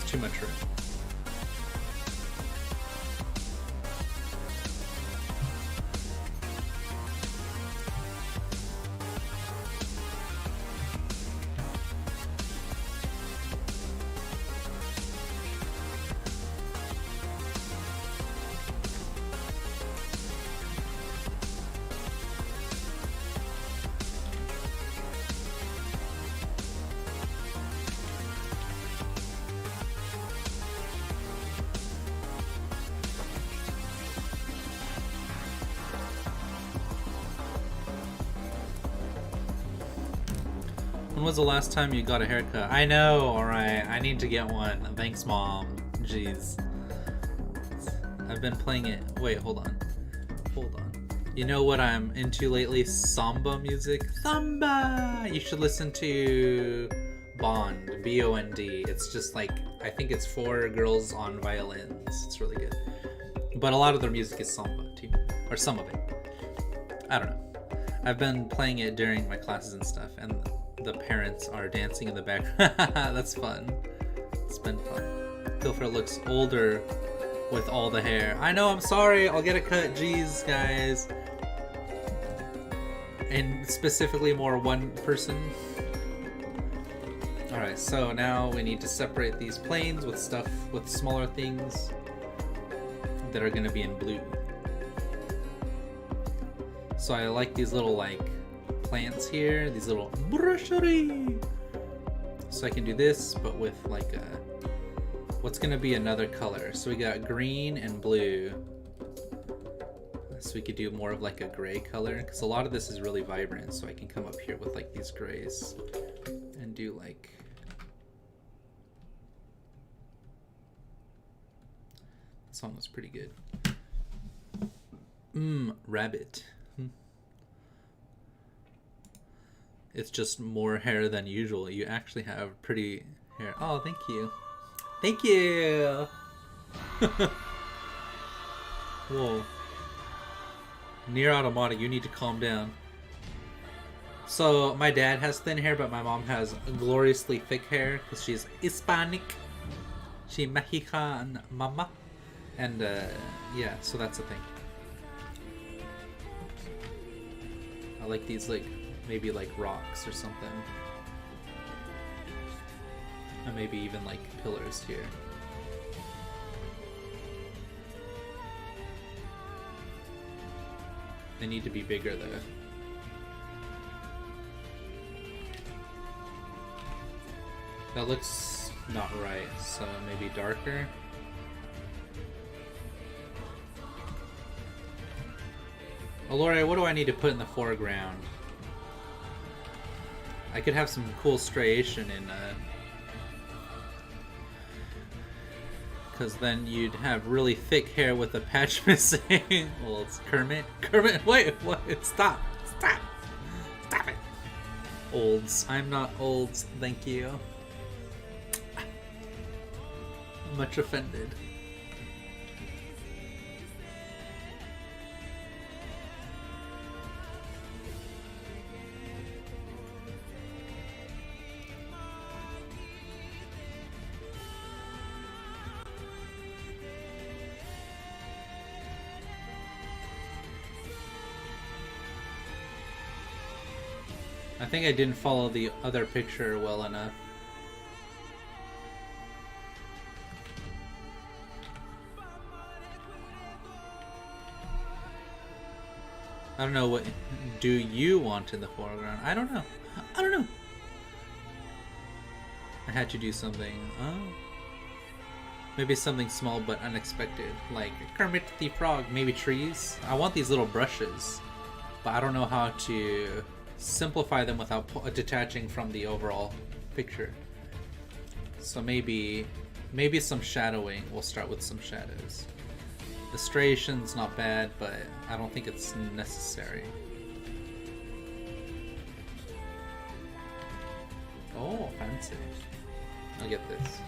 Too much room. When was the last time you got a haircut? I know, alright. I need to get one. Thanks, Mom. Jeez. I've been playing it. Wait, hold on. Hold on. You know what I'm into lately? Samba music. Samba! You should listen to Bond. B-O-N-D. It's just like, I think it's 4 girls on violins. It's really good. But a lot of their music is samba, too. Or some of it. I don't know. I've been playing it during my classes and stuff, and the parents are dancing in the back. That's fun. It's been fun. Pilfer looks older with all the hair. I know, I'm sorry. I'll get a cut. Jeez, guys. And specifically more one person. Alright, so now we need to separate these planes with stuff, with smaller things that are going to be in blue. So I like these little like plants here, these little brushery. So I can do this, but with like a, what's going to be another color. So we got green and blue. So we could do more of like a gray color, because a lot of this is really vibrant. So I can come up here with like these grays and do like, this one was pretty good. Rabbit. It's just more hair than usual. You actually have pretty hair. Oh, thank you. Thank you. Whoa. Near Automata, you need to calm down. So my dad has thin hair, but my mom has gloriously thick hair because she's Hispanic. She Mexican mama. And yeah, so that's the thing. I like these like, maybe like rocks or something. And maybe even like pillars here. They need to be bigger though. That looks not right, so maybe darker. Alore, what do I need to put in the foreground? I could have some cool striation in because then you'd have really thick hair with a patch missing. Well, it's Kermit. Kermit, wait, what? Stop. Stop. Stop it. Olds. I'm not olds, thank you. Much offended. I think I didn't follow the other picture well enough. I don't know, what do you want in the foreground? I don't know. I don't know. I had to do something. Oh. Maybe something small but unexpected. Like Kermit the Frog. Maybe trees. I want these little brushes. But I don't know how to simplify them without detaching from the overall picture. So maybe some shadowing. We'll start with some shadows. The striation's not bad, but I don't think it's necessary. Oh, fancy. I'll get this.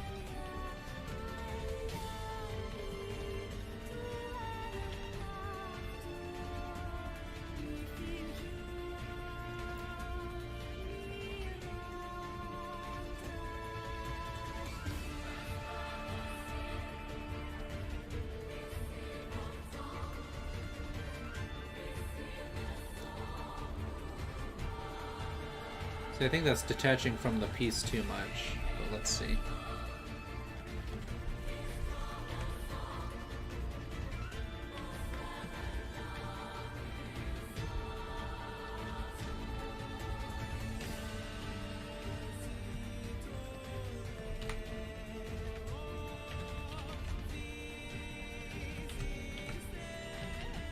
So I think that's detaching from the piece too much, but let's see.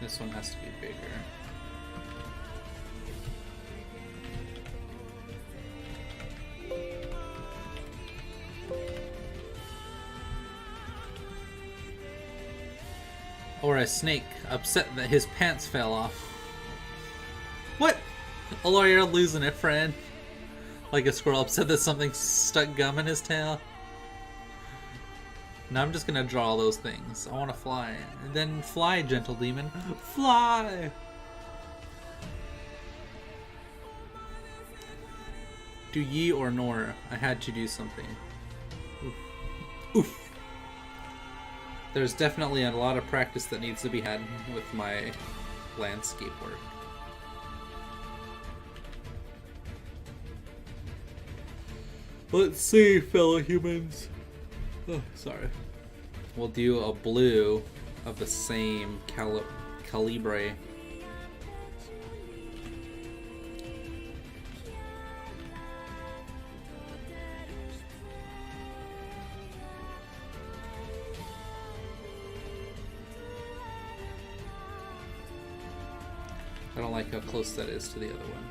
This one has to be bigger. Or a snake upset that his pants fell off. What? Alor, you're losing it, friend. Like a squirrel upset that something stuck gum in his tail. Now I'm just gonna draw all those things. I want to fly. And then fly, gentle demon. Fly! Do ye or nor? I had to do something. Oof. Oof. There's definitely a lot of practice that needs to be had with my landscape work. Let's see, fellow humans. Oh, sorry. We'll do a blue of the same calibre. I don't like how close that is to the other one.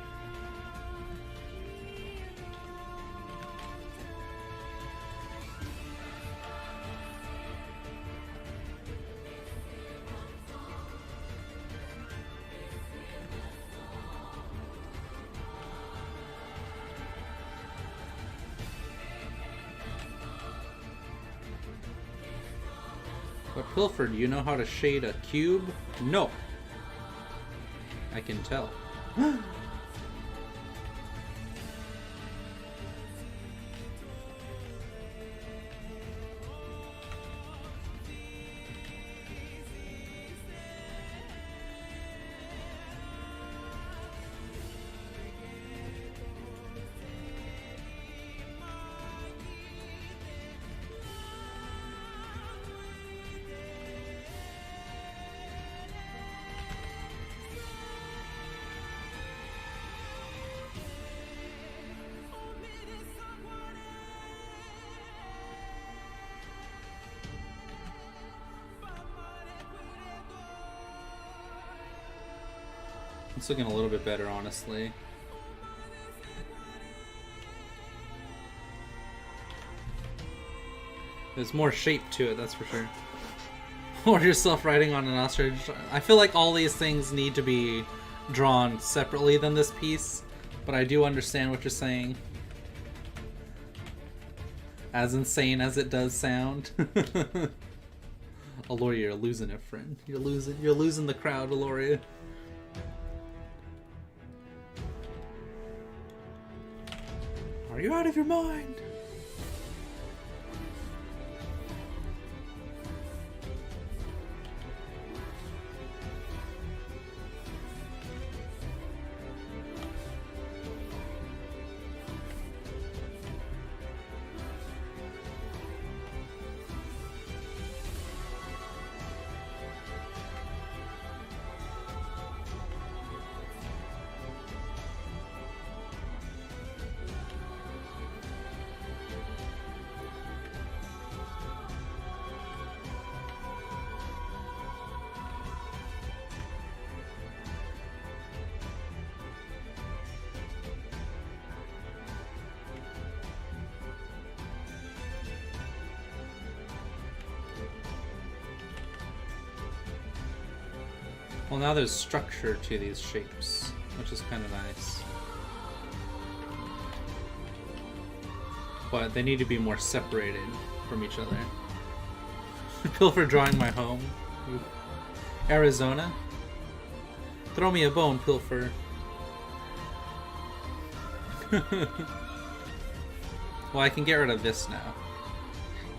But Pilfer, do you know how to shade a cube? No! I can tell. It's looking a little bit better, honestly. There's more shape to it, that's for sure. Or yourself riding on an ostrich. I feel like all these things need to be drawn separately than this piece, but I do understand what you're saying. As insane as it does sound. Aloria, you're losing it, friend. You're losing the crowd, Aloria. Are you out of your mind? Well, now there's structure to these shapes, which is kind of nice. But they need to be more separated from each other. Pilfer drawing my home. Arizona? Throw me a bone, Pilfer. Well, I can get rid of this now.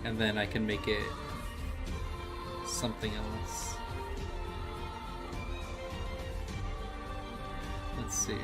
And then I can make it something else. Let's see.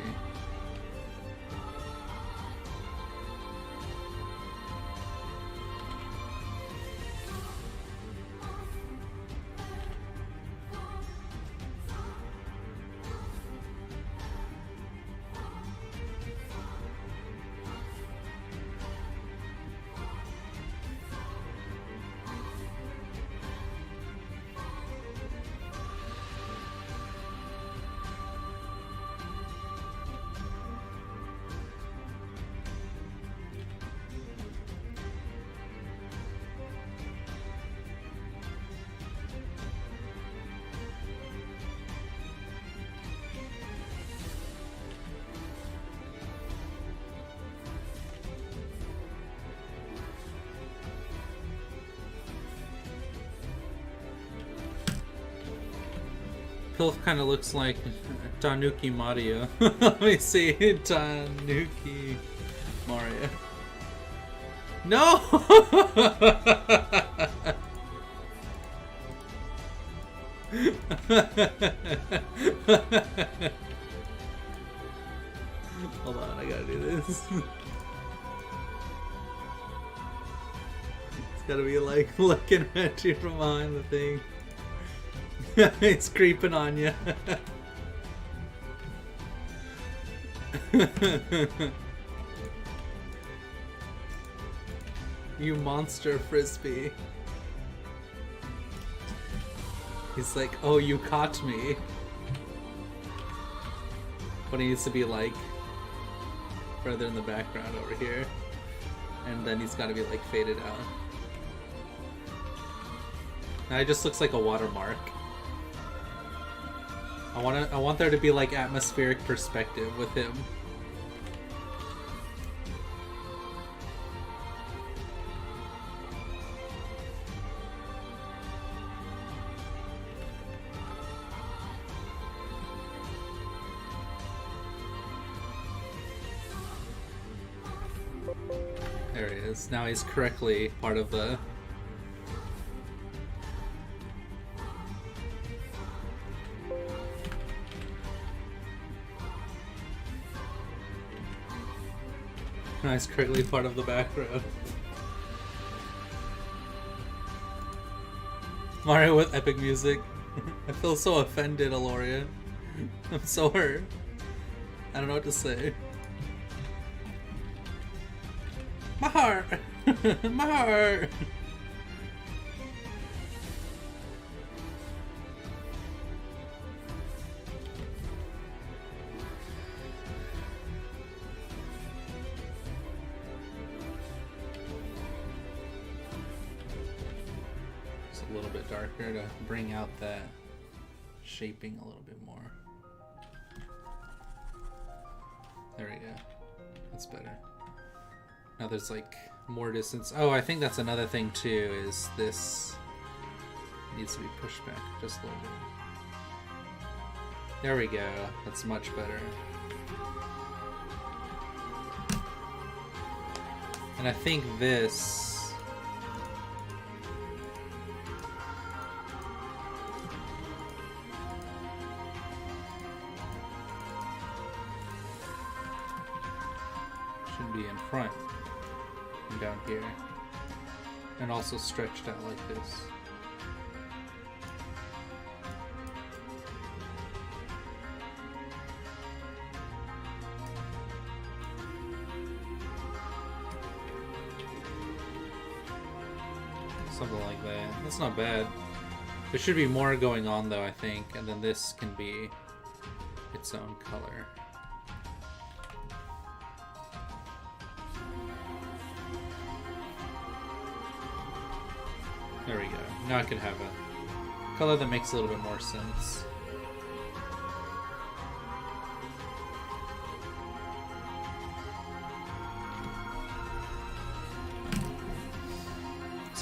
Pilf kind of looks like Tanuki Mario. Let me see, Tanuki Mario. No! Hold on, I gotta do this. It's gotta be like looking at you from behind the thing. It's creeping on you. You monster frisbee. He's like, oh, you caught me. But he needs to be like further in the background over here. And then he's gotta be like faded out. Now it just looks like a watermark. I want there to be like atmospheric perspective with him. There he is. Now he's correctly part of the... Now he's correctly part of the background. Mario with epic music. I feel so offended, Aloria. I'm so hurt. I don't know what to say. My heart! My heart! Just a little bit darker to bring out that shaping a little bit more. There we go. That's better. Now there's like more distance. Oh, I think that's another thing too, is this needs to be pushed back just a little bit. There we go. That's much better. And I think this... should be in front and down here. And also stretched out like this. Something like that. That's not bad. There should be more going on though, I think, and then this can be its own color. There we go. Now I can have a color that makes a little bit more sense.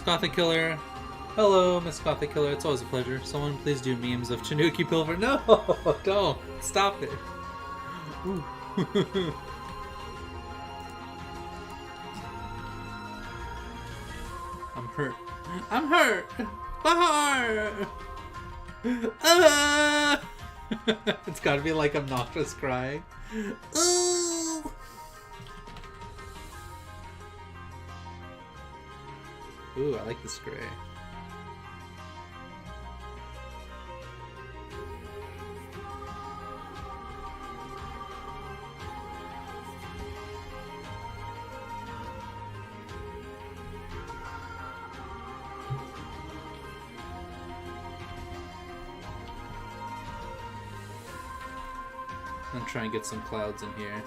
Gothic Killer. Hello, Miss Gothic Killer. It's always a pleasure. Someone please do memes of Tanuki Pilfer. No! Don't! Stop it. I'm hurt. I'm hurt! My heart! It's gotta be like obnoxious crying. Ooh, I like this gray. I'm trying to get some clouds in here.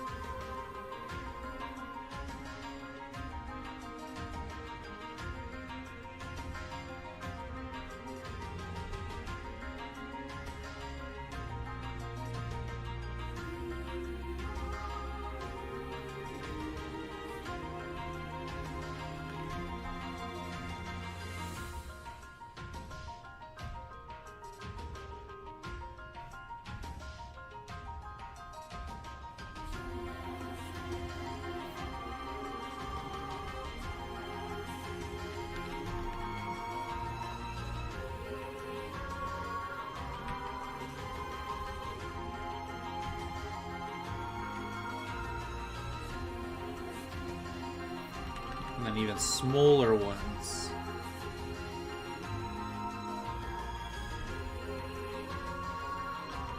And then even smaller ones.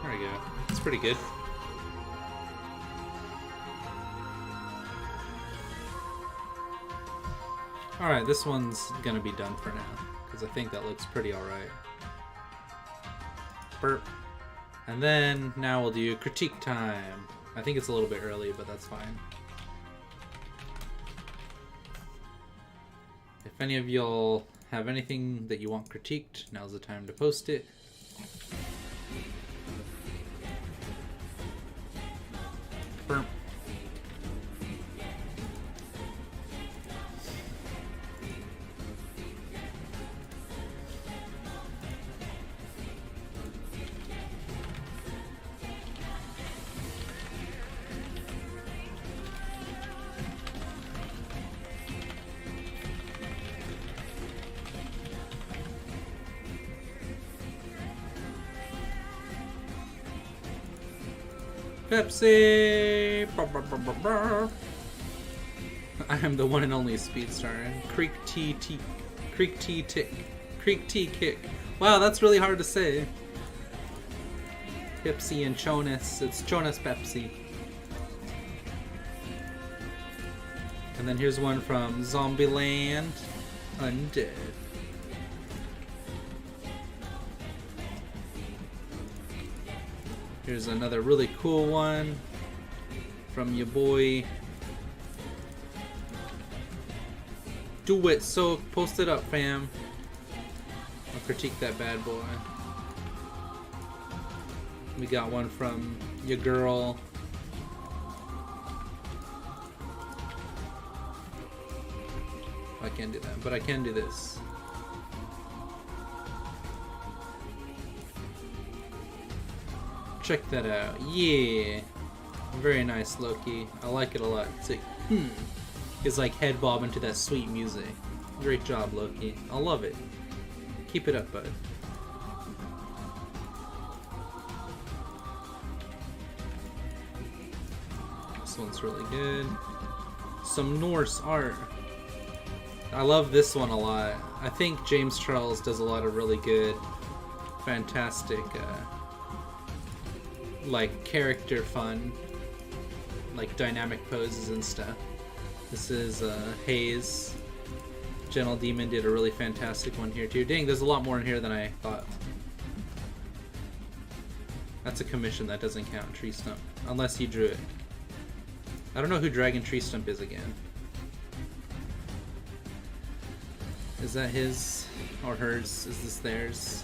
There we go. It's pretty good. Alright, this one's gonna be done for now, because I think that looks pretty alright. Burp. And then, now we'll do critique time. I think it's a little bit early, but that's fine. If any of y'all have anything that you want critiqued, now's the time to post it. Burp. Pepsi! I am the one and only Speedstar. Creek Tea Kick. Wow, that's really hard to say. Pepsi and Jonas. It's Jonas Pepsi. And then here's one from Zombieland. Undead. Here's another really cool one from your boy. Do it, so post it up, fam. I'll critique that bad boy. We got one from your girl. I can't do that, but I can do this. Check that out. Yeah. Very nice, Loki. I like it a lot. It's like, It's like head bobbing to that sweet music. Great job, Loki. I love it. Keep it up, bud. This one's really good. Some Norse art. I love this one a lot. I think James Charles does a lot of really good, fantastic, like character fun, like dynamic poses and stuff. This is Hayes. Gentle Demon did a really fantastic one here too. Dang, there's a lot more in here than I thought. That's a commission, that doesn't count. Tree Stump, unless he drew it. I don't know who Dragon Tree Stump is again. Is that his or hers? Is this theirs?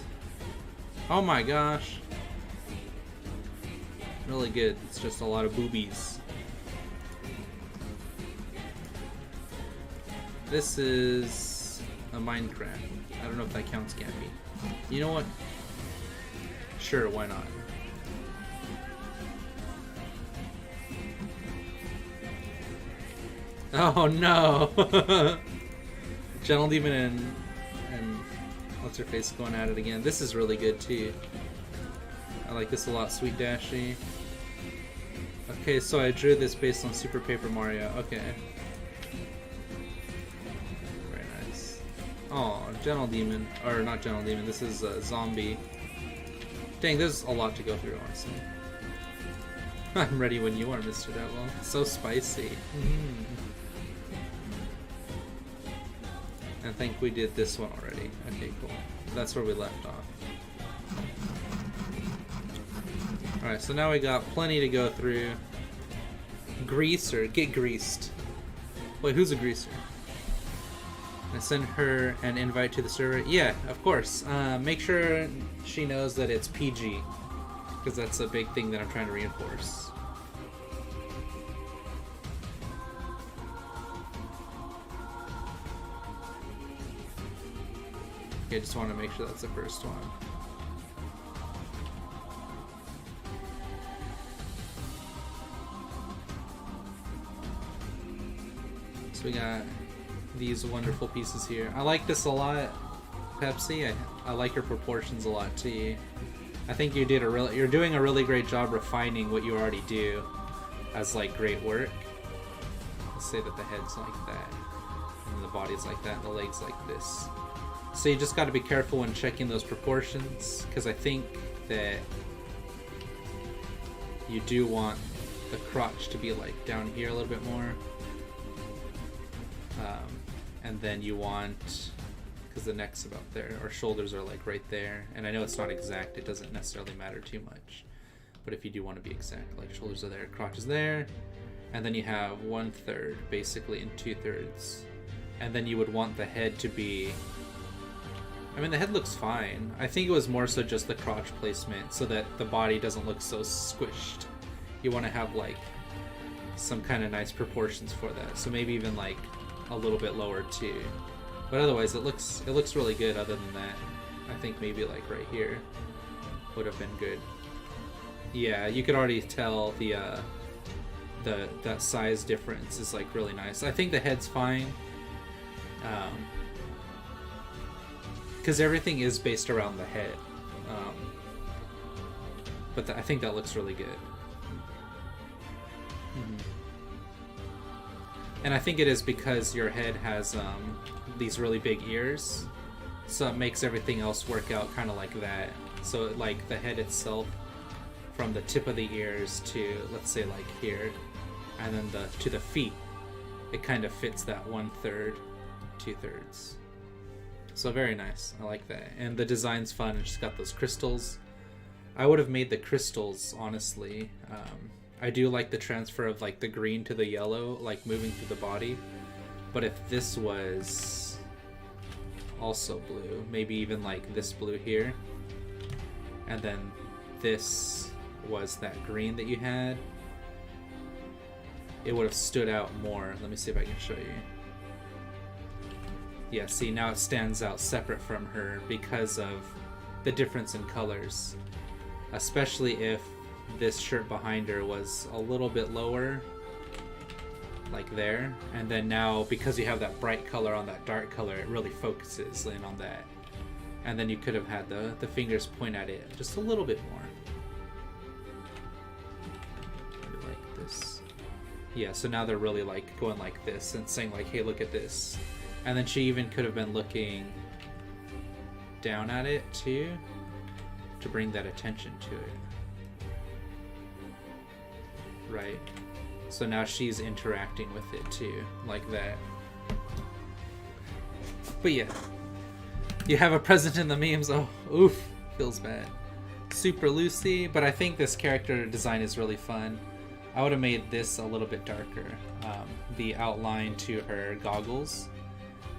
Oh my gosh. Really good. It's just a lot of boobies. This is a Minecraft. I don't know if that counts, Cappy. You know what? Sure, why not? Oh no! Gentle Demon and what's her face going at it again. This is really good too. I like this a lot, Sweet Dashy. Okay, so I drew this based on Super Paper Mario. Okay. Very nice. Oh, Gentle Demon. Or not Gentle Demon, this is Zombie. Dang, there's a lot to go through, honestly. I'm ready when you are, Mr. Detwell. So spicy. I think we did this one already. Okay, cool. That's where we left off. Alright, so now we got plenty to go through. Greaser, get greased. Wait, who's a greaser? I send her an invite to the server. Yeah, of course. Make sure she knows that it's PG, because that's a big thing that I'm trying to reinforce. Okay, I just want to make sure that's the first one. So we got these wonderful pieces here. I like this a lot, Pepsi. I like your proportions a lot too. I think you're doing a really great job refining what you already do as like great work. Let's say that the head's like that. And the body's like that, and the legs like this. So you just got to be careful when checking those proportions, because I think that you do want the crotch to be like down here a little bit more. And then you want, because the neck's about there, or shoulders are like right there. And I know it's not exact, it doesn't necessarily matter too much. But if you do want to be exact, like shoulders are there, crotch is there, and then you have 1/3 basically and 2/3. And then you would want the head to be, I mean, the head looks fine. I think it was more so just the crotch placement so that the body doesn't look so squished. You want to have like some kind of nice proportions for that. So maybe even like a little bit lower too. But otherwise it looks really good other than that. I think maybe like right here would have been good. Yeah, you could already tell that size difference is like really nice. I think the head's fine. Because everything is based around the head. But I think that looks really good. Mm-hmm. And I think it is because your head has these really big ears, so it makes everything else work out kind of like that. So like the head itself, from the tip of the ears to, let's say, like here, and then to the feet, it kind of fits that 1/3, 2/3. So very nice. I like that. And the design's fun. It's just got those crystals. I would have made the crystals, honestly. I do like the transfer of like the green to the yellow, like moving through the body. But if this was also blue, maybe even like this blue here, and then this was that green that you had, it would have stood out more. Let me see if I can show you. Yeah, see, now it stands out separate from her because of the difference in colors. Especially if this shirt behind her was a little bit lower, like there, and then now because you have that bright color on that dark color, it really focuses in on that. And then you could have had the fingers point at it just a little bit more. Like this. Yeah, so now they're really like going like this and saying like, hey, look at this. And then she even could have been looking down at it too, to bring that attention to it. Right. So now she's interacting with it too, like that. But yeah, you have a present in the memes. Oh, oof, feels bad. Super Lucy, but I think this character design is really fun. I would have made this a little bit darker, the outline to her goggles,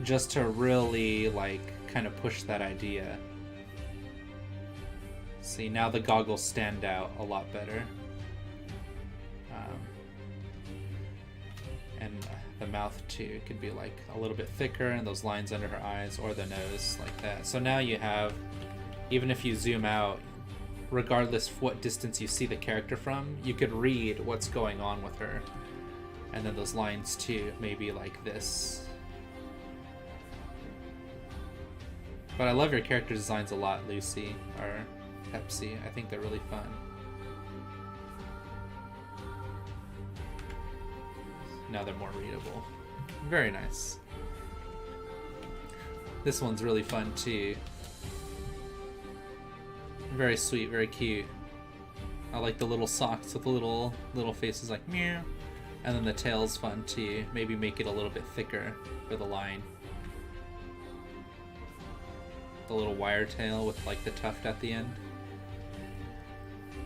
just to really like kind of push that idea. See, now the goggles stand out a lot better. And the mouth too could be like a little bit thicker, and those lines under her eyes, or the nose like that. So now you have, even if you zoom out, regardless of what distance you see the character from, you could read what's going on with her. And then those lines too, maybe like this. But I love your character designs a lot, Lucy, or Pepsi. I think they're really fun. Now they're more readable. Very nice. This one's really fun too. Very sweet, very cute. I like the little socks with the little faces like meow. And then the tail's fun too. Maybe make it a little bit thicker for the line. The little wire tail with like the tuft at the end.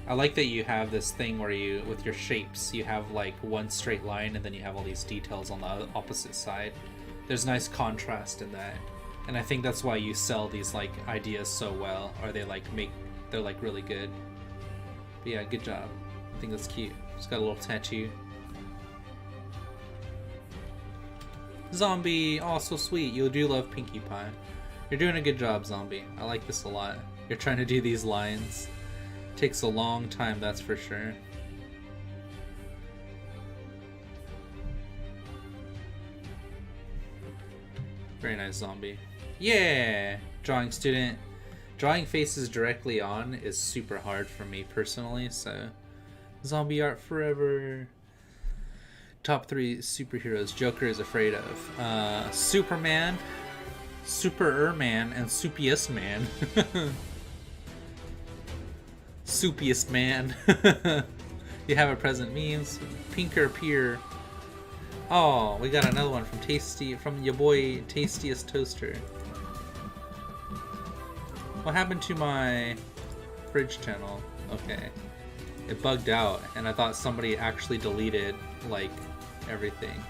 I like that you have this thing where you, with your shapes, you have like one straight line and then you have all these details on the opposite side. There's nice contrast in that. And I think that's why you sell these like ideas so well, or they're like really good. But yeah, good job. I think that's cute. It's got a little tattoo. Zombie, oh so sweet. You do love Pinkie Pie. You're doing a good job, Zombie. I like this a lot. You're trying to do these lines. Takes a long time, that's for sure. Very nice, Zombie. Yeah! Drawing student. Drawing faces directly on is super hard for me personally, so Zombie art forever. Top 3 superheroes Joker is afraid of. Superman, Super-Man, and Soupiest Man. Soupiest Man. You have a present means. Pinker Peer. Oh, we got another one from your boy Tastiest Toaster. What happened to my fridge channel? Okay. It bugged out, and I thought somebody actually deleted, like, everything.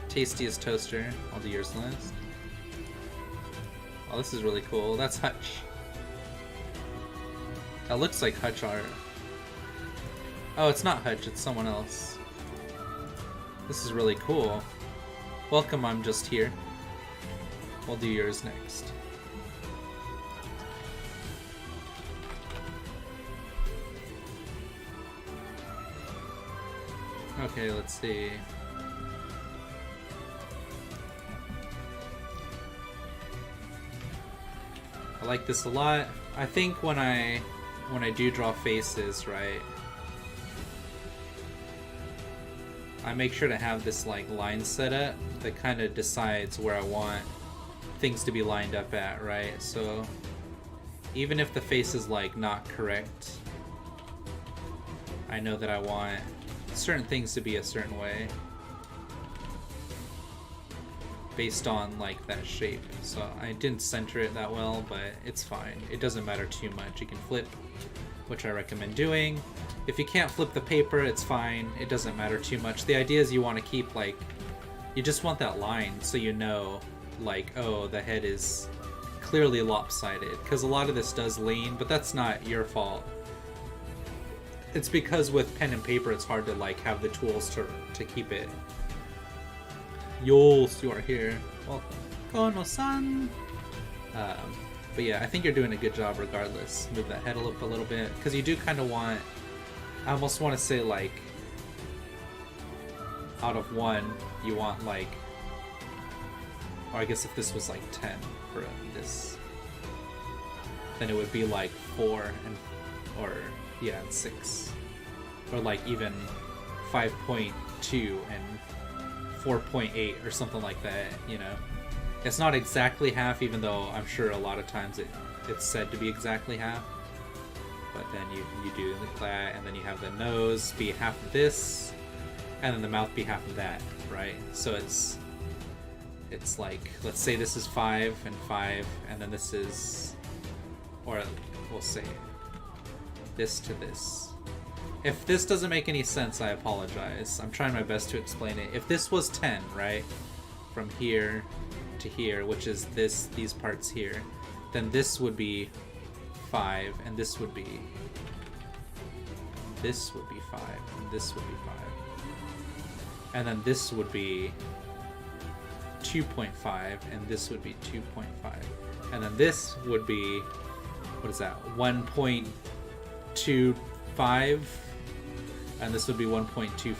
Tastiest Toaster. I'll do yours last. Oh, this is really cool. That's Hutch. That looks like Hutch art. Oh, it's not Hutch, it's someone else. This is really cool. Welcome, I'm just here. We'll do yours next. Okay, let's see. I like this a lot. I think when I do draw faces, right, I make sure to have this like line set up that kind of decides where I want things to be lined up at, right? So even if the face is like not correct, I know that I want certain things to be a certain way based on like that shape. So I didn't center it that well, but it's fine. It doesn't matter too much. You can flip, which I recommend doing. If you can't flip the paper, it's fine. It doesn't matter too much. The idea is you want to keep like, you just want that line so you know like, oh, the head is clearly lopsided, because a lot of this does lean, but that's not your fault. It's because with pen and paper it's hard to like have the tools to keep it. Yols, you are here. Welcome. Kono-san. But yeah, I think you're doing a good job regardless. Move that head up a little bit, because you do kind of want, I almost want to say like, out of 1, you want like, or I guess if this was like 10 for this, then it would be like 4 and, or yeah, and 6. Or like even 5.2 and 4.8 or something like that, you know. It's not exactly half, even though I'm sure a lot of times it's said to be exactly half. But then you do that, and then you have the nose be half of this, and then the mouth be half of that, right? So it's like, let's say this is 5 and 5, and then this is, or we'll say this to this. If this doesn't make any sense, I apologize. I'm trying my best to explain it. If this was 10, right, from here to here, which is these parts here, then this would be 5, and this would be 5, and this would be 5. And then this would be 2.5, and this would be 2.5. And then this would be, what is that, 1.25, and this would be 1.25.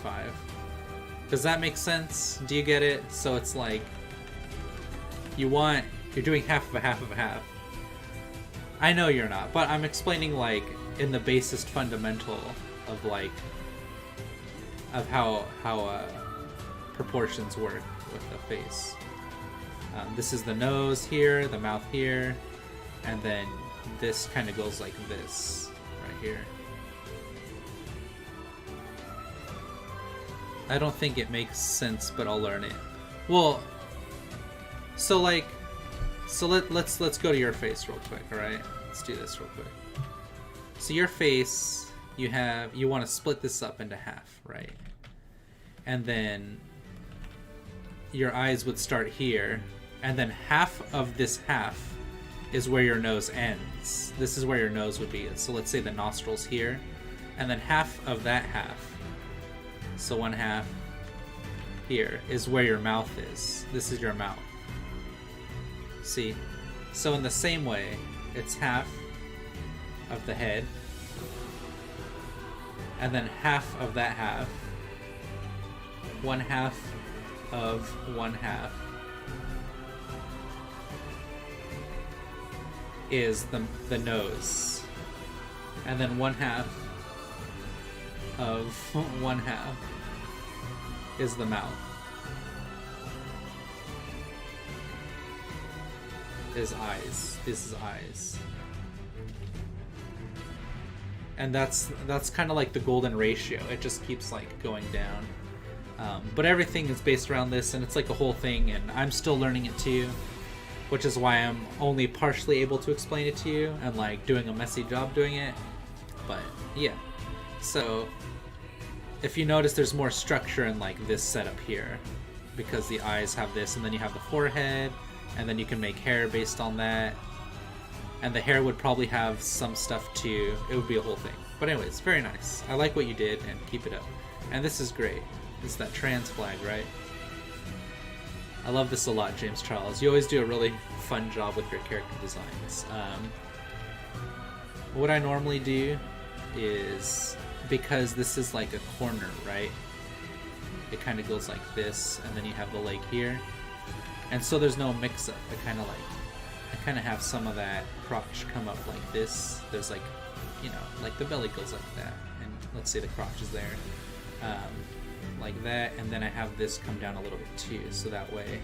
Does that make sense? Do you get it? So it's like, you're doing half of a half of a half. I know you're not, but I'm explaining like in the basest fundamental of like, of how proportions work with the face. This is the nose here, the mouth here, and then this kind of goes like this right here. I don't think it makes sense, but I'll learn it. Well, so like, let's go to your face real quick, all right? Let's do this real quick. So your face, you want to split this up into half, right? And then your eyes would start here, and then half of this half is where your nose ends. This is where your nose would be. So let's say the nostrils here, and then half of that half, so 1/2 here, is where your mouth is. This is your mouth. See? So in the same way, it's half of the head, and then half of that half, 1/2 of 1/2 is the nose, and then 1/2 of 1/2 is the mouth. Is eyes. This is eyes. And that's kind of like the golden ratio. It just keeps like going down. But everything is based around this, and it's like a whole thing, and I'm still learning it too, which is why I'm only partially able to explain it to you and like doing a messy job doing it. But yeah, so if you notice, there's more structure in like this setup here, because the eyes have this, and then you have the forehead, and then you can make hair based on that, and the hair would probably have some stuff too. It would be a whole thing. But anyways, very nice. I like what you did, and keep it up. And this is great. It's that trans flag, right? I love this a lot, James Charles. You always do a really fun job with your character designs. What I normally do is, because this is like a corner, right? It kind of goes like this, and then you have the leg here. And so there's no mix-up. I kind of have some of that crotch come up like this. There's like, you know, like the belly goes like that. And let's say the crotch is there. Like that, and then I have this come down a little bit too, so that way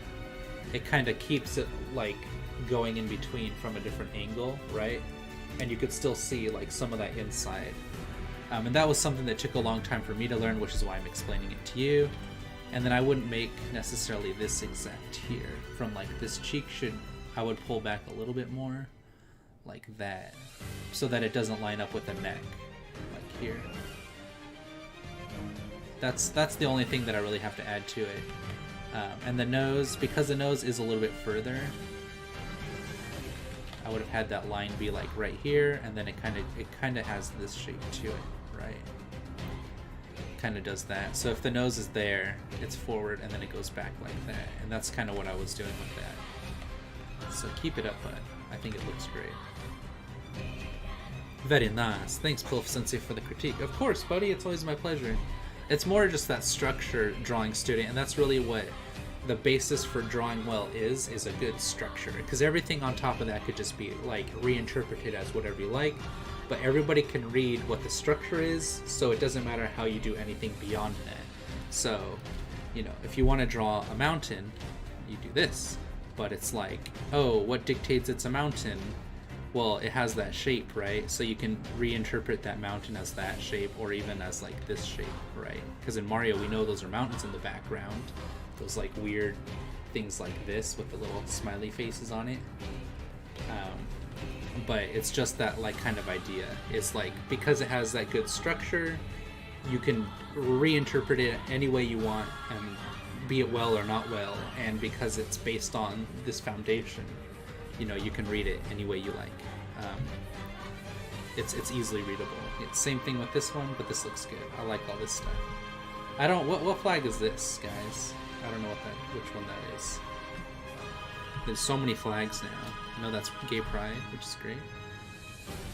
it kind of keeps it like going in between from a different angle, right? And you could still see like some of that inside. And that was something that took a long time for me to learn, which is why I'm explaining it to you. And then I wouldn't make necessarily this exact here. From like this cheek I would pull back a little bit more, like that, so that it doesn't line up with the neck, like here. That's the only thing that I really have to add to it. And the nose, because the nose is a little bit further, I would have had that line be like right here, and then it kind of has this shape to it, right? Kind of does that. So if the nose is there, it's forward, and then it goes back like that. And that's kind of what I was doing with that. So keep it up, bud. I think it looks great. Very nice. Thanks, Pilf Sensei, for the critique. Of course, buddy. It's always my pleasure. It's more just that structure drawing student, and that's really what the basis for drawing well is a good structure. Because everything on top of that could just be like reinterpreted as whatever you like, but everybody can read what the structure is, so it doesn't matter how you do anything beyond that. So, you know, if you want to draw a mountain, you do this. But it's like, oh, what dictates it's a mountain? Well, it has that shape, right? So you can reinterpret that mountain as that shape, or even as like this shape, right? Because in Mario, we know those are mountains in the background. Those like weird things like this with the little smiley faces on it. But it's just that like kind of idea. It's like, because it has that good structure, you can reinterpret it any way you want, and be it well or not well. And because it's based on this foundation, you know, you can read it any way you like. It's easily readable. It's same thing with this one, but this looks good. I like all this stuff. I don't. What flag is this, guys? I don't know which one that is. There's so many flags now. I know that's Gay Pride, which is great.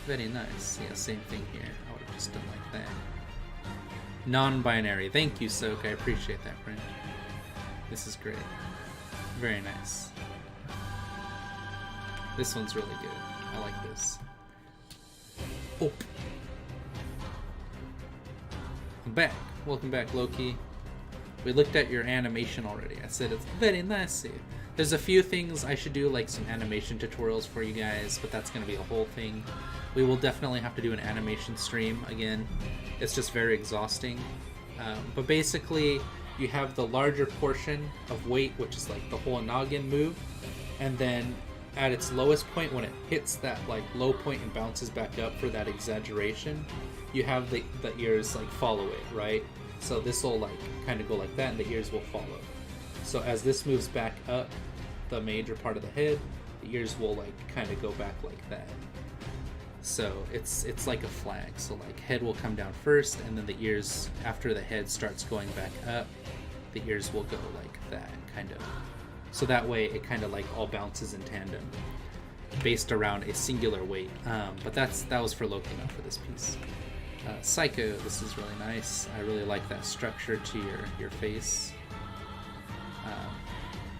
Very nice. Yeah, same thing here. I would have just done like that. Non-binary. Thank you, Soak. I appreciate that, friend. This is great. Very nice. This one's really good. I like this. Oh. I'm back. Welcome back, Loki. We looked at your animation already. I said it's very nice. There's a few things I should do, like some animation tutorials for you guys, but that's going to be a whole thing. We will definitely have to do an animation stream again. It's just very exhausting. But basically, you have the larger portion of weight, which is like the whole noggin move, and then at its lowest point, when it hits that like low point and bounces back up for that exaggeration, you have the ears like follow it, right? So this will like kind of go like that, and the ears will follow. So as this moves back up the major part of the head, the ears will like kind of go back like that. So it's like a flag. So like head will come down first, and then the ears, after the head starts going back up, the ears will go like that, kind of. So that way it kind of like all bounces in tandem, based around a singular weight. But that was for Loki, not for this piece. Psycho, this is really nice. I really like that structure to your face.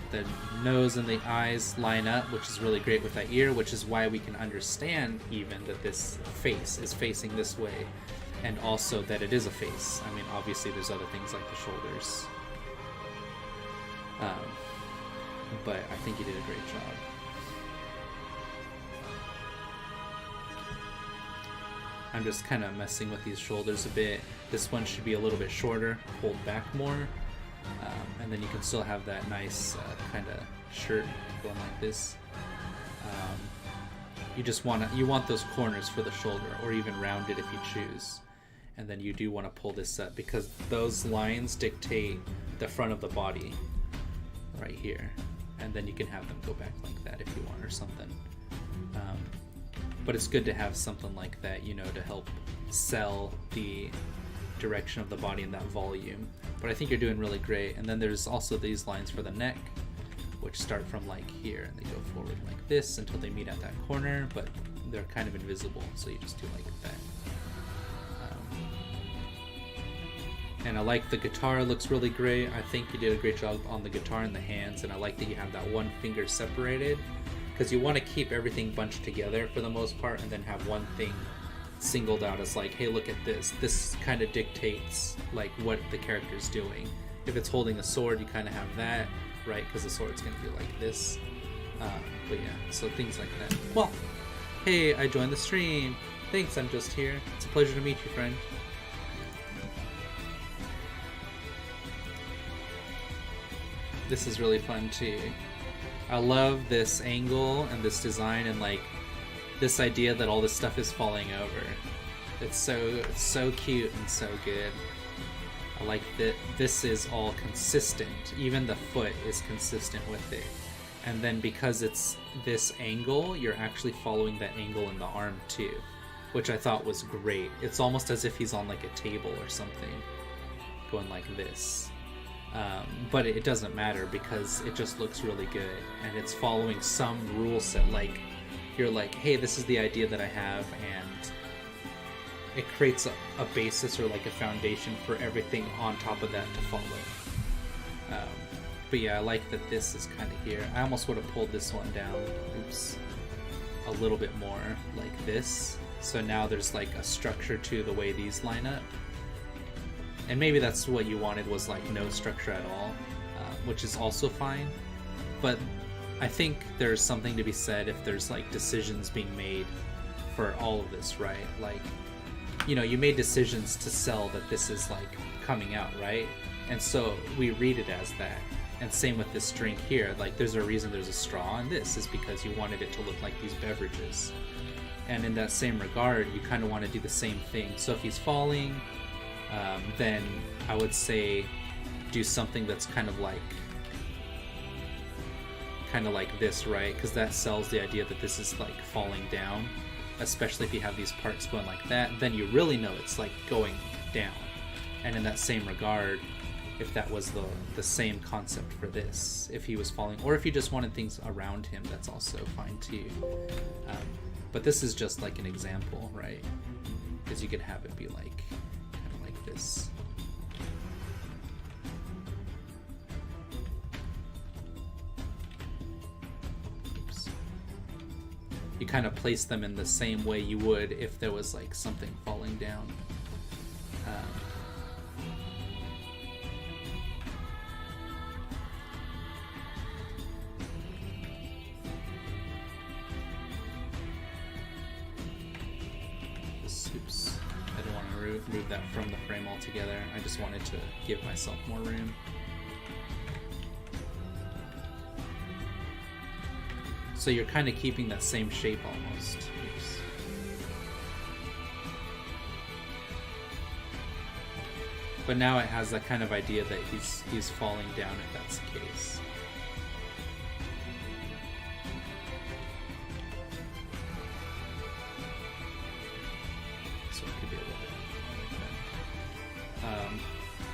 The nose and the eyes line up, which is really great with that ear, which is why we can understand even that this face is facing this way, and also that it is a face. I mean, obviously there's other things like the shoulders But I think you did a great job. I'm just kind of messing with these shoulders a bit. This one should be a little bit shorter, pulled back more, and then you can still have that nice kind of shirt going like this. You want those corners for the shoulder, or even rounded if you choose. And then you do want to pull this up because those lines dictate the front of the body right here. And then you can have them go back like that if you want or something. But it's good to have something like that, you know, to help sell the direction of the body and that volume. But I think you're doing really great. And then there's also these lines for the neck, which start from like here and they go forward like this until they meet at that corner, but they're kind of invisible, so you just do like that. And I like the guitar, looks really great. I think you did a great job on the guitar and the hands, and I like that you have that one finger separated, because you want to keep everything bunched together for the most part, and then have one thing singled out as like, hey, look at this. This kind of dictates like what the character's doing. If it's holding a sword, you kind of have that, right? Because the sword's going to be like this. But yeah, so things like that. Well, hey, I joined the stream. Thanks, I'm just here. It's a pleasure to meet you, friend. This is really fun too. I love this angle and this design and like this idea that all this stuff is falling over. It's so cute and so good. I like that this is all consistent. Even the foot is consistent with it. And then because it's this angle, you're actually following that angle in the arm too, which I thought was great. It's almost as if he's on like a table or something, going like this. But it doesn't matter because it just looks really good, and it's following some rule set. Like, you're like, hey, this is the idea that I have, and it creates a basis or like a foundation for everything on top of that to follow. But yeah, I like that this is kind of here. I almost would have pulled this one down, oops, a little bit more like this. So now there's like a structure to the way these line up. And maybe that's what you wanted, was like no structure at all, which is also fine. But I think there's something to be said if there's like decisions being made for all of this, right? Like, you know, you made decisions to sell that this is like coming out, right? And so we read it as that. And same with this drink here. Like, there's a reason there's a straw in this, is because you wanted it to look like these beverages. And in that same regard, you kind of want to do the same thing. So if he's falling, then I would say do something that's kind of like this, right? Because that sells the idea that this is like falling down, especially if you have these parts going like that. Then you really know it's like going down. And in that same regard, if that was the same concept for this, if he was falling, or if you just wanted things around him, that's also fine too. But this is just like an example, right? Because you could have it be like this. Oops. You kind of place them in the same way you would if there was like something falling down. Oops. I don't want to remove that from the frame altogether. I just wanted to give myself more room. So you're kind of keeping that same shape almost. Oops. But now it has that kind of idea that he's falling down if that's the case.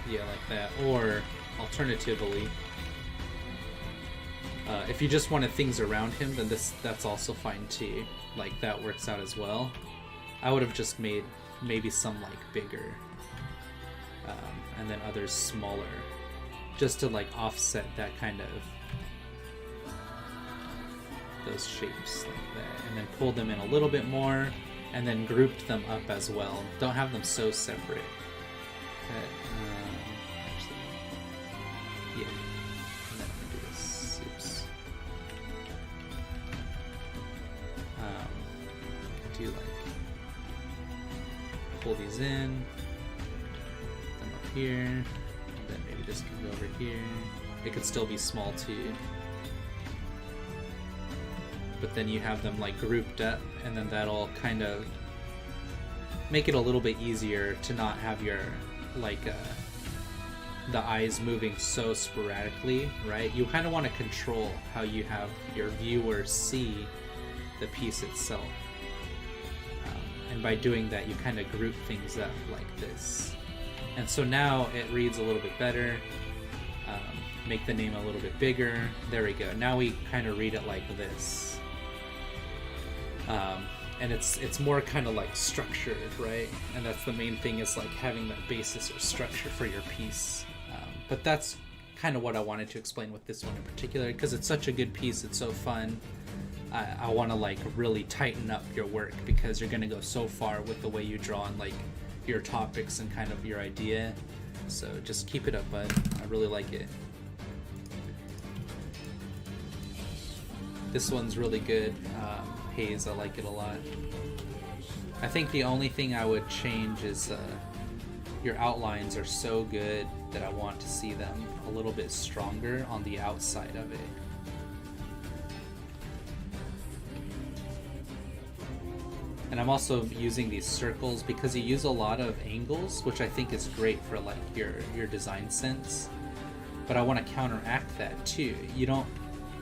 Yeah, like that. Or alternatively, if you just wanted things around him, then that's also fine too. Like, that works out as well. I would have just made maybe some like bigger, and then others smaller, just to like offset that kind of those shapes like that, and then pull them in a little bit more, and then grouped them up as well. Don't have them so separate. Actually, yeah, and then do like pull these in, put them up here, and then maybe this can go over here. It could still be small too. But then you have them like grouped up, and then that'll kind of make it a little bit easier to not have your like the eyes moving so sporadically, right? You kind of want to control how you have your viewers see the piece itself. And by doing that, you kind of group things up like this. And so now it reads a little bit better. Make the name a little bit bigger. There we go. Now we kind of read it like this. And it's more kind of like structured, right? And that's the main thing, is like having that basis or structure for your piece. But that's kind of what I wanted to explain with this one in particular, because it's such a good piece. It's so fun. I want to like really tighten up your work, because you're going to go so far with the way you draw and like your topics and kind of your idea. So just keep it up, bud. I really like it. This one's really good. Haze, I like it a lot. I think the only thing I would change is your outlines are so good that I want to see them a little bit stronger on the outside of it. And I'm also using these circles because you use a lot of angles, which I think is great for like your design sense. But I want to counteract that too.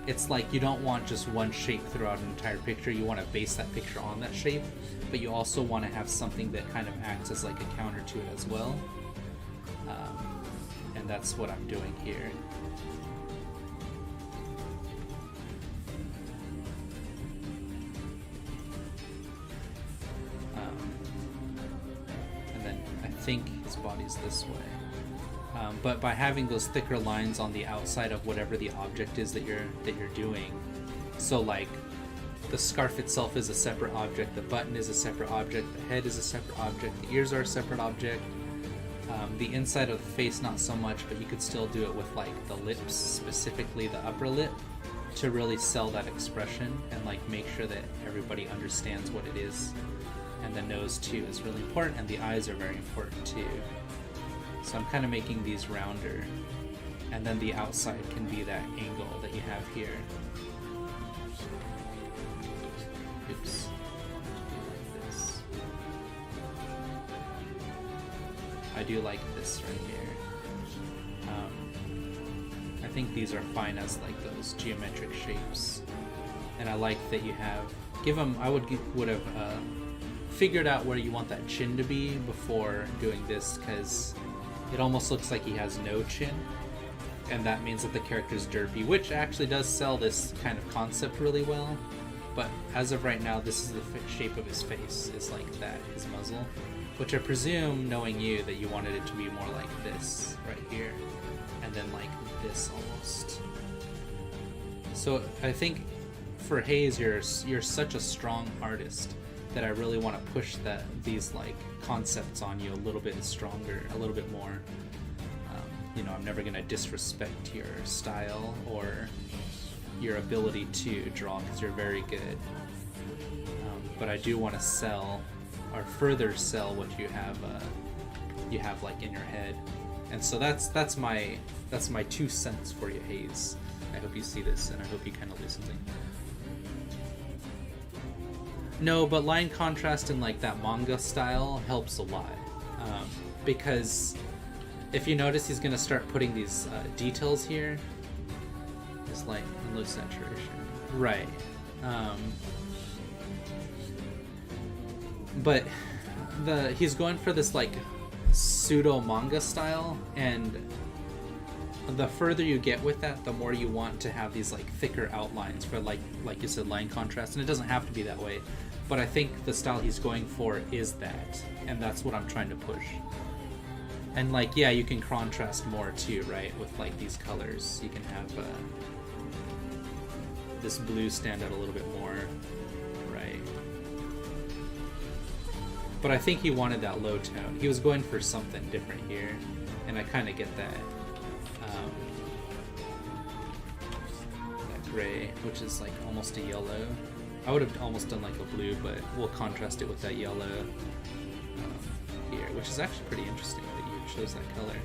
It's like you don't want just one shape throughout an entire picture. You want to base that picture on that shape, but you also want to have something that kind of acts as like a counter to it as well. And that's what I'm doing here. And then I think his body's this way. But by having those thicker lines on the outside of whatever the object is that you're doing, so like the scarf itself is a separate object, the button is a separate object, the head is a separate object, the ears are a separate object, the inside of the face not so much, but you could still do it with like the lips, specifically the upper lip, to really sell that expression and like make sure that everybody understands what it is. And the nose too is really important, and the eyes are very important too. So I'm kind of making these rounder, and then the outside can be that angle that you have here. Oops. Like this. I do like this right here. I think these are fine as like those geometric shapes, and I like that you have I would have figured out where you want that chin to be before doing this, because it almost looks like he has no chin, and that means that the character's derpy, which actually does sell this kind of concept really well. But as of right now, this is the shape of his face, is like that, his muzzle, which I presume, knowing you, that you wanted it to be more like this right here, and then like this almost. So I think for Haze, you're such a strong artist that I really want to push these like concepts on you a little bit stronger, a little bit more. I'm never going to disrespect your style or your ability to draw, because you're very good. But I do want to sell, or further sell, what you have like in your head. And so that's my 2 cents for you, Haze. I hope you see this, and I hope you kind of lose something. No, but line contrast in like that manga style helps a lot, because if you notice, he's going to start putting these details here. It's light and low saturation, right? But he's going for this like pseudo manga style, and the further you get with that, the more you want to have these like thicker outlines for like you said, line contrast. And it doesn't have to be that way, but I think the style he's going for is that, and that's what I'm trying to push. And like, yeah, you can contrast more too, right? With like these colors, you can have this blue stand out a little bit more, right? But I think he wanted that low tone. He was going for something different here, and I kind of get that. That gray, which is like almost a yellow. I would have almost done like a blue, but we'll contrast it with that yellow here, which is actually pretty interesting that you chose that color.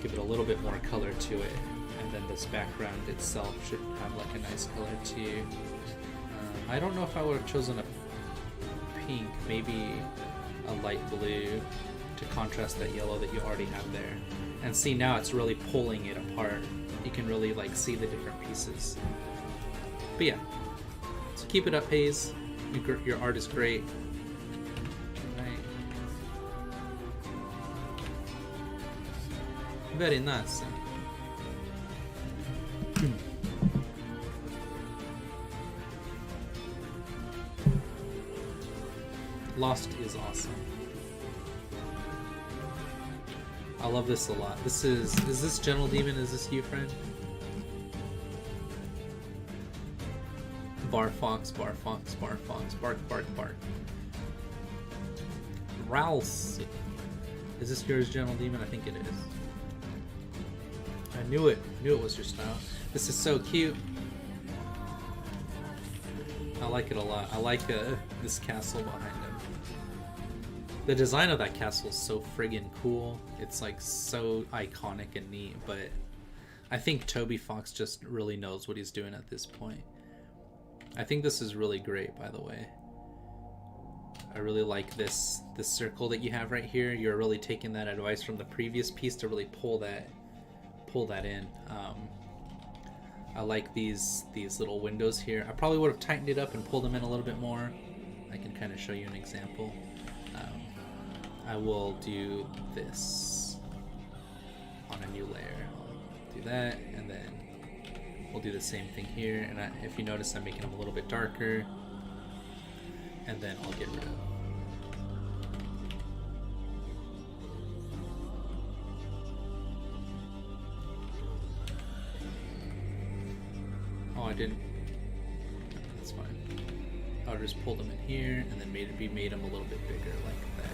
Give it a little bit more color to it, and then this background itself should have like a nice color too. I don't know if I would have chosen a pink, maybe a light blue to contrast that yellow that you already have there. And see, now it's really pulling it apart. You can really like see the different pieces. But yeah, so keep it up, Hayes. Your art is great. Right. Very nice. Lost is awesome. I love this a lot. This is this Gentle Demon? Is this you, friend? Bar Fox, Bar Fox, Bar Fox, bark, bark, bark. Rouse. Is this yours, Gentle Demon? I think it is. I knew it. I knew it was your style. This is so cute. I like it a lot. I like this castle behind him. The design of that castle is so friggin' cool. It's like so iconic and neat, but I think Toby Fox just really knows what he's doing at this point. I think this is really great, by the way. I really like this circle that you have right here. You're really taking that advice from the previous piece to really pull that in. I like these little windows here. I probably would have tightened it up and pulled them in a little bit more. I can kind of show you an example. I will do this on a new layer. I'll do that, and then we'll do the same thing here. And if you notice, I'm making them a little bit darker, and then I'll get rid of. Oh, I didn't. That's fine. I'll just pull them in here, and then made them a little bit bigger like that.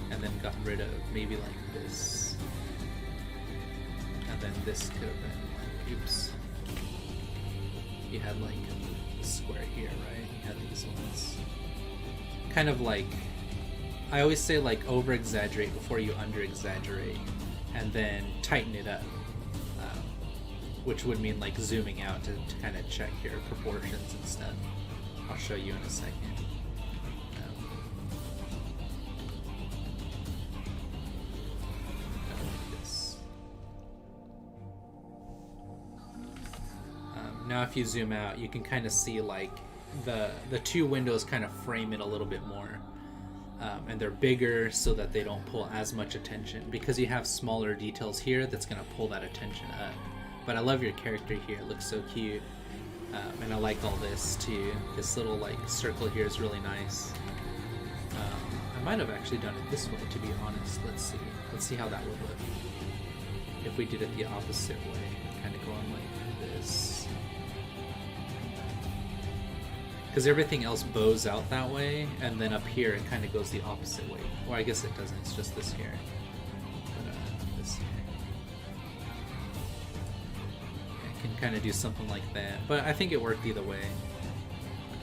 And then got rid of maybe like this. And then this could have been like, oops. You had like a square here, right? You had these ones. Kind of like, I always say like over exaggerate before you under exaggerate, and then tighten it up. Which would mean like zooming out to kind of check your proportions and stuff. I'll show you in a second. Now if you zoom out, you can kind of see like the two windows kind of frame it a little bit more. And they're bigger so that they don't pull as much attention, because you have smaller details here that's going to pull that attention up. But I love your character here. It looks so cute. And I like all this too. This little like circle here is really nice. I might have actually done it this way, to be honest. Let's see. Let's see how that would look if we did it the opposite way. Kind of going like this. Because everything else bows out that way, and then up here it kind of goes the opposite way. Or I guess it doesn't, it's just this here. But this here. I can kind of do something like that. But I think it worked either way.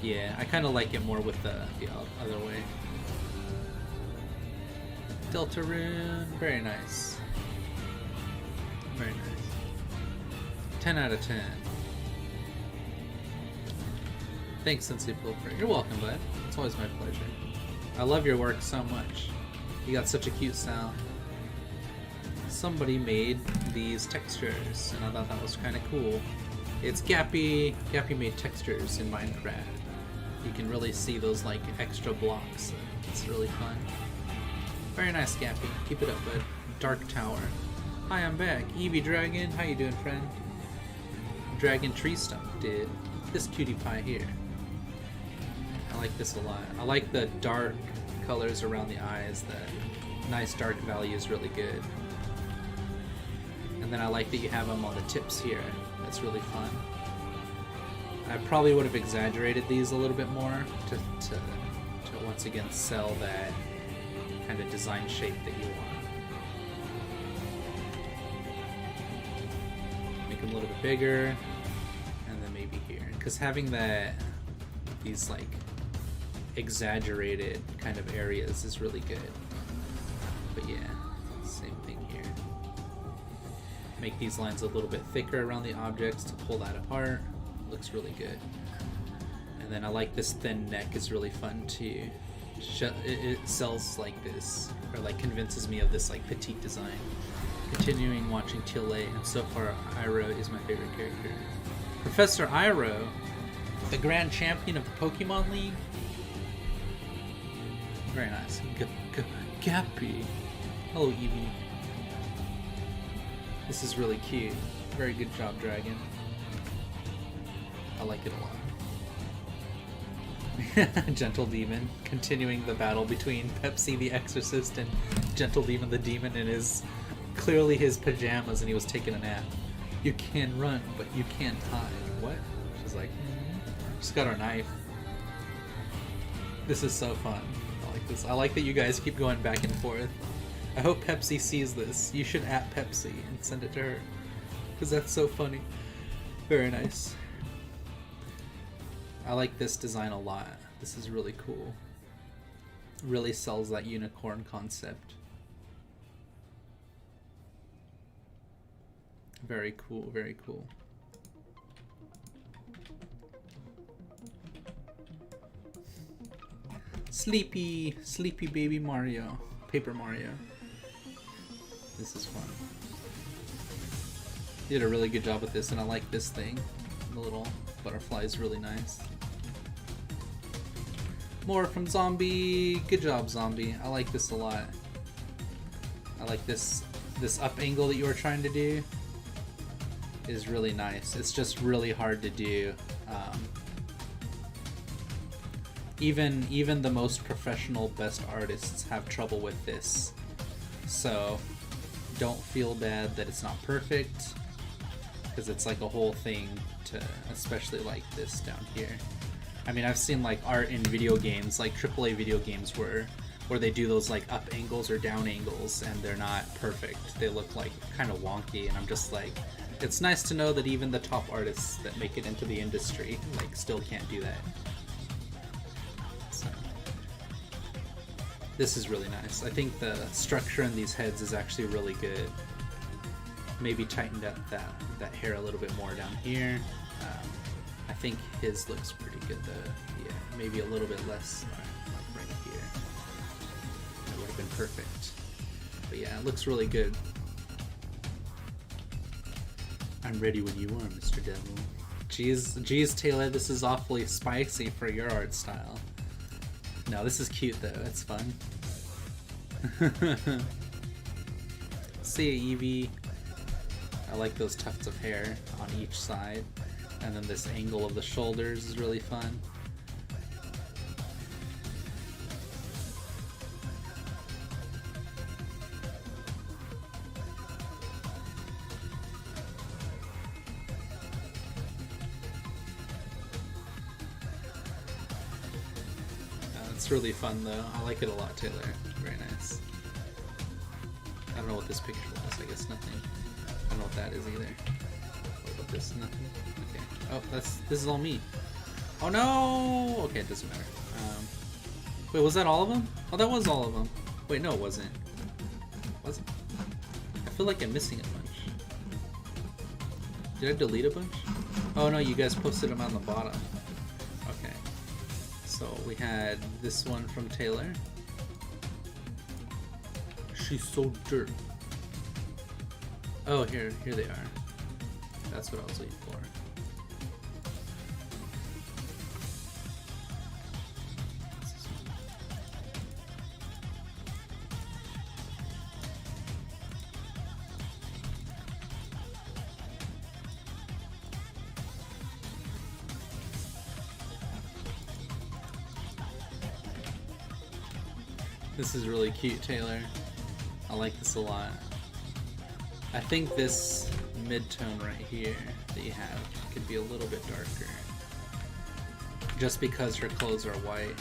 Yeah, I kind of like it more with the other way. Deltarune, very nice. Very nice. 10 out of 10. Thanks, Sensei Pilfer. You're welcome, bud. It's always my pleasure. I love your work so much. You got such a cute sound. Somebody made these textures, and I thought that was kind of cool. It's Gappy. Gappy made textures in Minecraft. You can really see those like extra blocks. It's really fun. Very nice, Gappy. Keep it up, bud. Dark Tower. Hi, I'm back. Eevee Dragon. How you doing, friend? Dragon Tree Stump did this cutie pie here. I like this a lot. I like the dark colors around the eyes. The nice dark value is really good. And then I like that you have them on the tips here. That's really fun. I probably would have exaggerated these a little bit more to once again sell that kind of design shape that you want. Make them a little bit bigger, and then maybe here. because having these like exaggerated kind of areas is really good. But yeah, same thing here. Make these lines a little bit thicker around the objects to pull that apart. Looks really good. And then I like this thin neck, is really fun too. It sells like this, or like convinces me of this like petite design. Continuing watching Tile, and so far Iroh is my favorite character. Professor Iroh, the grand champion of the Pokemon League. Very nice. Gappy. Hello, Eevee. This is really cute. Very good job, Dragon. I like it a lot. Gentle Demon, continuing the battle between Pepsi the Exorcist and Gentle Demon the Demon in clearly his pajamas, and he was taking a nap. You can run, but you can't hide. What? She's like, just got our knife. This is so fun. I like this. I like that you guys keep going back and forth. I hope Pepsi sees this. You should @ Pepsi and send it to her, because that's so funny. Very nice. I like this design a lot. This is really cool. Really sells that unicorn concept. Very cool, very cool. Sleepy baby Mario. Paper Mario. This is fun. Did a really good job with this, and I like this thing. The little butterfly is really nice. More from Zombie. Good job, Zombie. I like this a lot. I like this up angle that you were trying to do is really nice. It's just really hard to do. Even the most professional best artists have trouble with this. So don't feel bad that it's not perfect, because it's like a whole thing to especially like this down here. I mean, I've seen like art in video games, like AAA video games where they do those like up angles or down angles and they're not perfect. They look like kind of wonky, and I'm just like, it's nice to know that even the top artists that make it into the industry like still can't do that. So this is really nice. I think the structure in these heads is actually really good. Maybe tightened up that hair a little bit more down here. I think his looks pretty good though. Yeah, maybe a little bit less like right here. That would have been perfect. But yeah, it looks really good. I'm ready when you are, Mr. Devil. Jeez, Taylor, this is awfully spicy for your art style. No, this is cute though. It's fun. See ya, Eevee. I like those tufts of hair on each side. And then this angle of the shoulders is really fun. It's really fun though. I like it a lot, Taylor. Very nice. I don't know what this picture was. I guess nothing. I don't know what that is either. What about this? Nothing? Okay. Oh, this is all me. Oh no! Okay, it doesn't matter. Wait, was that all of them? Oh, that was all of them. Wait, no, it wasn't. Was it? I feel like I'm missing a bunch. Did I delete a bunch? Oh no, you guys posted them on the bottom. Okay. So we had this one from Taylor. She's so dirt. Oh, here they are. That's what I was waiting for. This is really cute, Taylor. I like this a lot. I think this mid-tone right here that you have could be a little bit darker. Just because her clothes are white.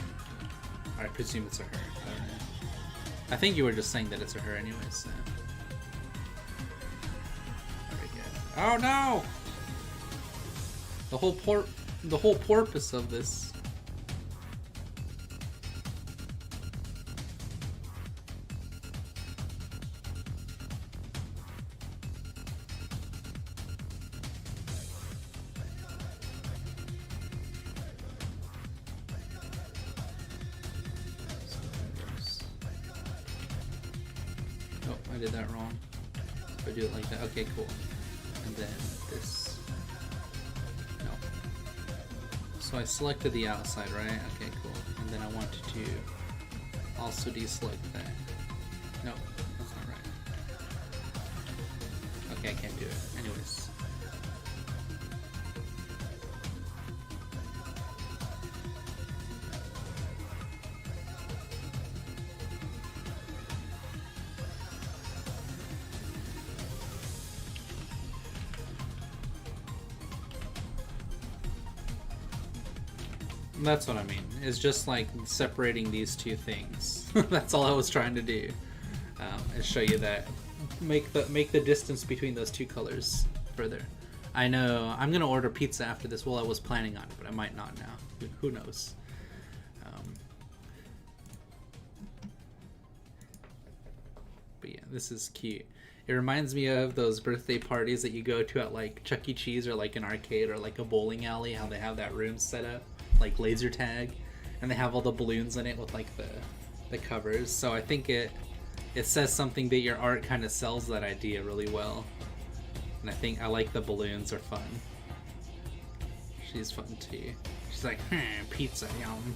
I presume it's a her. I don't know. I think you were just saying that it's a her anyways, so. There we go. Oh no! The whole the whole purpose of this. Oh, I did that wrong. If I do it like that, okay, cool. And then this. No. So I selected the outside, right? Okay, cool. And then I wanted to also deselect that. No, that's not right. Okay, I can't do it. Anyways. That's what I mean. It's just like separating these two things. That's all I was trying to do. And show you that. Make the distance between those two colors further. I know I'm gonna order pizza after this. Well, I was planning on it, but I might not now. Who knows? But yeah, this is cute. It reminds me of those birthday parties that you go to at like Chuck E. Cheese or like an arcade or like a bowling alley. How they have that room set up like laser tag, and they have all the balloons in it with like the covers. So I think it says something that your art kind of sells that idea really well. And I think I like the balloons are fun. She's fun too. She's like, pizza, yum.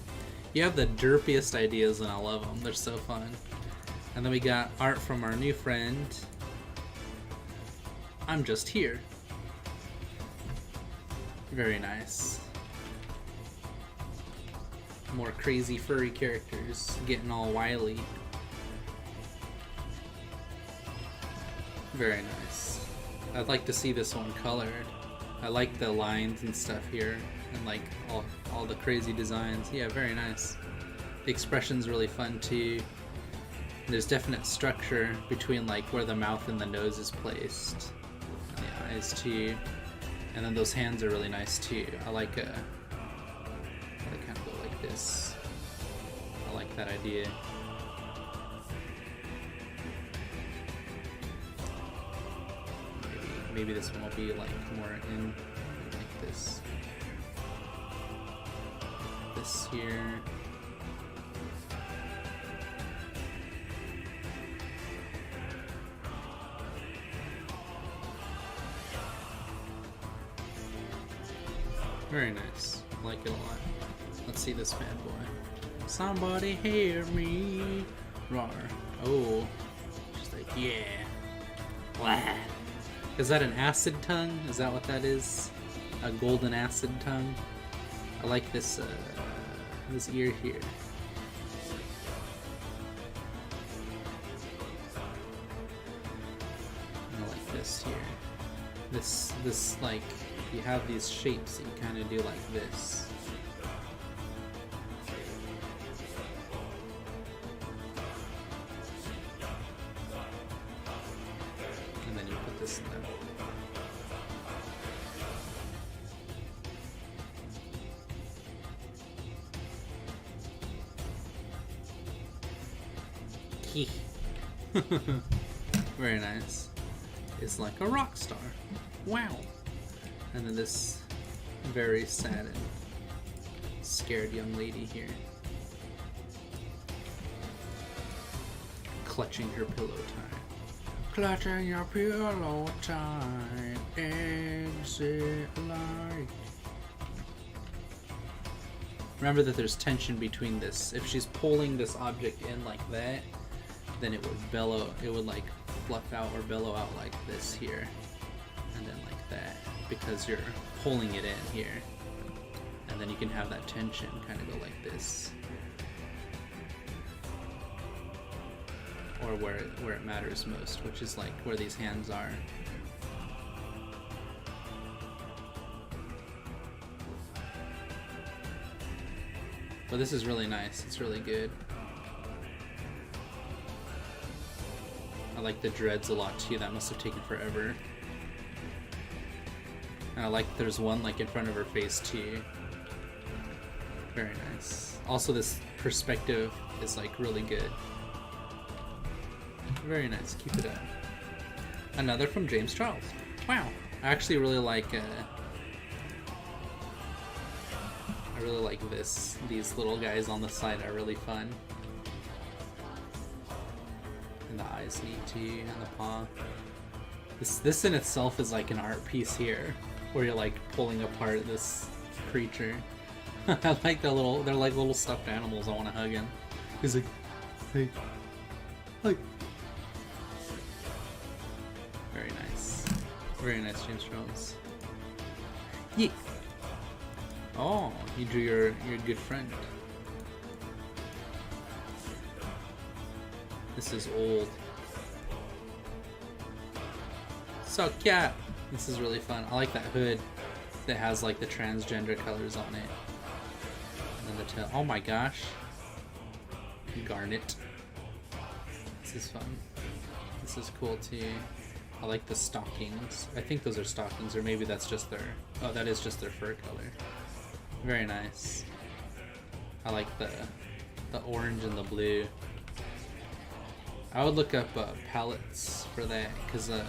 You have the derpiest ideas and I love them. They're so fun. And then we got art from our new friend. I'm just here. Very nice. More crazy furry characters getting all wily. Very nice. I'd like to see this one colored. I like the lines and stuff here and like all the crazy designs. Yeah, very nice. The expression's really fun too. There's definite structure between like where the mouth and the nose is placed. And the eyes too. And then those hands are really nice too. I like kind of go like this. I like that idea. Maybe this one will be like more in like this. This here. Very nice. I like it a lot. Let's see this bad boy. Somebody hear me. Roar. Oh. She's like, yeah. Blah. Is that an acid tongue? Is that what that is? A golden acid tongue? I like this this ear here. I like this here. This like, you have these shapes that you kind of do like this. And then you put this in there. Very nice. It's like a rock star. Wow. And then this very sad and scared young lady here. Clutching her pillow tight. Clutching your pillow tight. Exit light. Remember that there's tension between this. If she's pulling this object in like that, then it would bellow, it would like fluff out or bellow out like this here. And then like that. Because you're pulling it in here. And then you can have that tension kind of go like this. Or where it matters most, which is like where these hands are. But this is really nice. It's really good. I like the dreads a lot too. That must have taken forever. And I like there's one like in front of her face too. Very nice. Also, this perspective is like really good. Very nice. Keep it up. Another from James Charles. Wow. I actually really like. I really like this. These little guys on the side are really fun. And the eyes neat too, and the paw. This in itself is like an art piece here, where you're like pulling apart this creature. I like the little. They're like little stuffed animals. I want to hug him. He's like, hey, hug. Very nice. Very nice, James Charles. Yeah. Oh, you drew your good friend. This is old. So cat. This is really fun. I like that hood that has like the transgender colors on it. And then the tail. Oh my gosh. Garnet. This is fun. This is cool too. I like the stockings. I think those are stockings, or maybe that's just their... Oh, that is just their fur color. Very nice. I like the orange and the blue. I would look up palettes for that, because, let's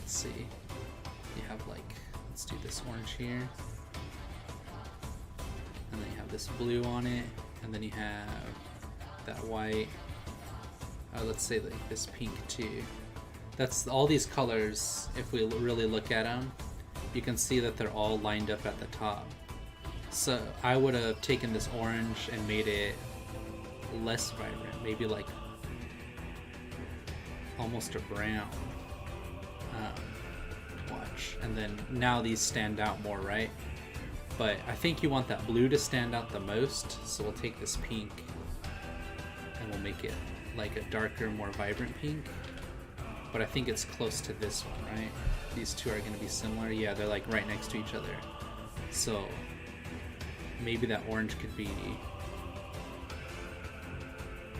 see. You have, like, let's do this orange here. And then you have this blue on it, and then you have that white. Let's say, like, this pink, too. That's all these colors, if we really look at them, you can see that they're all lined up at the top. So I would have taken this orange and made it less vibrant, maybe like almost a brown. Watch, and then now these stand out more, right? But I think you want that blue to stand out the most, so we'll take this pink and we'll make it like a darker, more vibrant pink. But I think it's close to this one, right? These two are going to be similar. Yeah, they're like right next to each other. So maybe that orange could be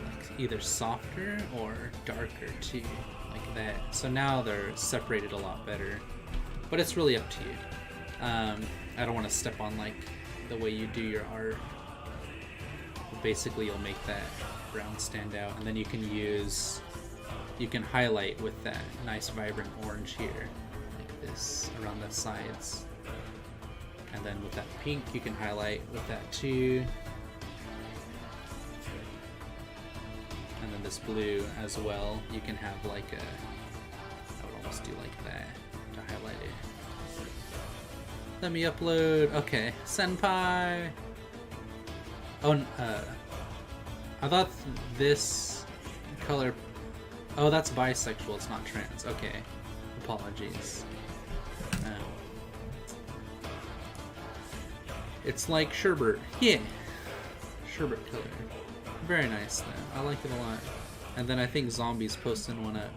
like either softer or darker too, like that. So now they're separated a lot better. But it's really up to you. I don't want to step on like the way you do your art. But basically, you'll make that brown stand out, and then you can highlight with that nice vibrant orange here, like this, around the sides. And then with that pink, you can highlight with that too. And then this blue as well, you can have like a, I would almost do like that to highlight it. Let me upload. Okay, senpai. Oh, I thought this color. Oh, that's bisexual. It's not trans. Okay, apologies. It's like sherbet. Yeah, sherbet color. Very nice though. I like it a lot. And then I think Zombie's posting one up.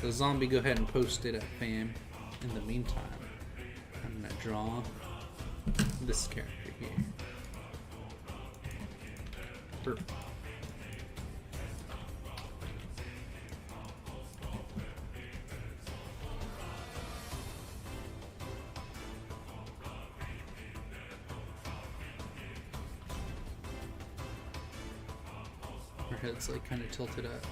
So Zombie, go ahead and post it up, fam. In the meantime, I'm gonna draw this character here. Perfect. Her head's like kind of tilted up.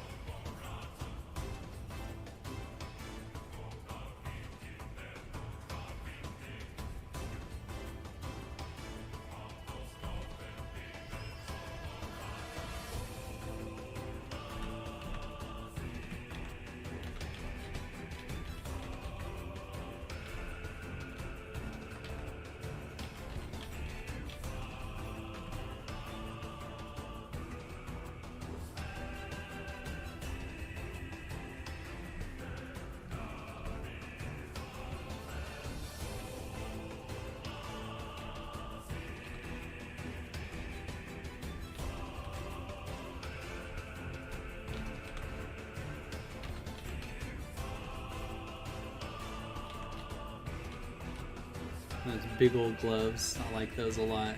Those big old gloves, I like those a lot.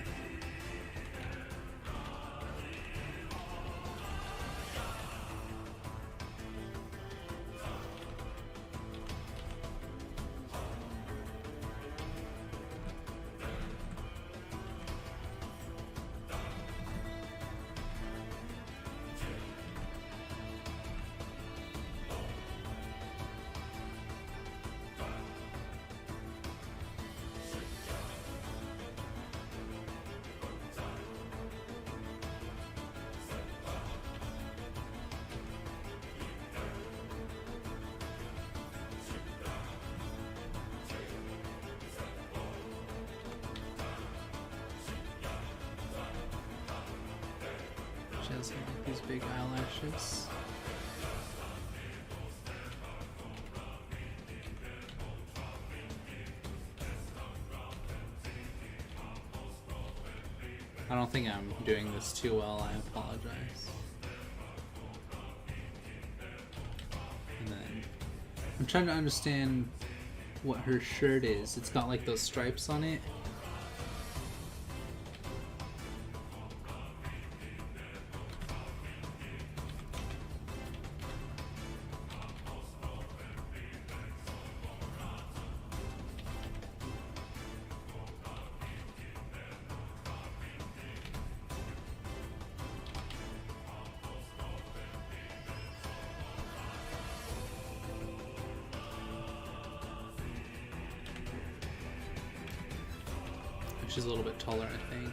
doesn't like these big eyelashes. I don't think I'm doing this too well, I apologize. And then I'm trying to understand what her shirt is. It's got like those stripes on it. She's a little bit taller, I think.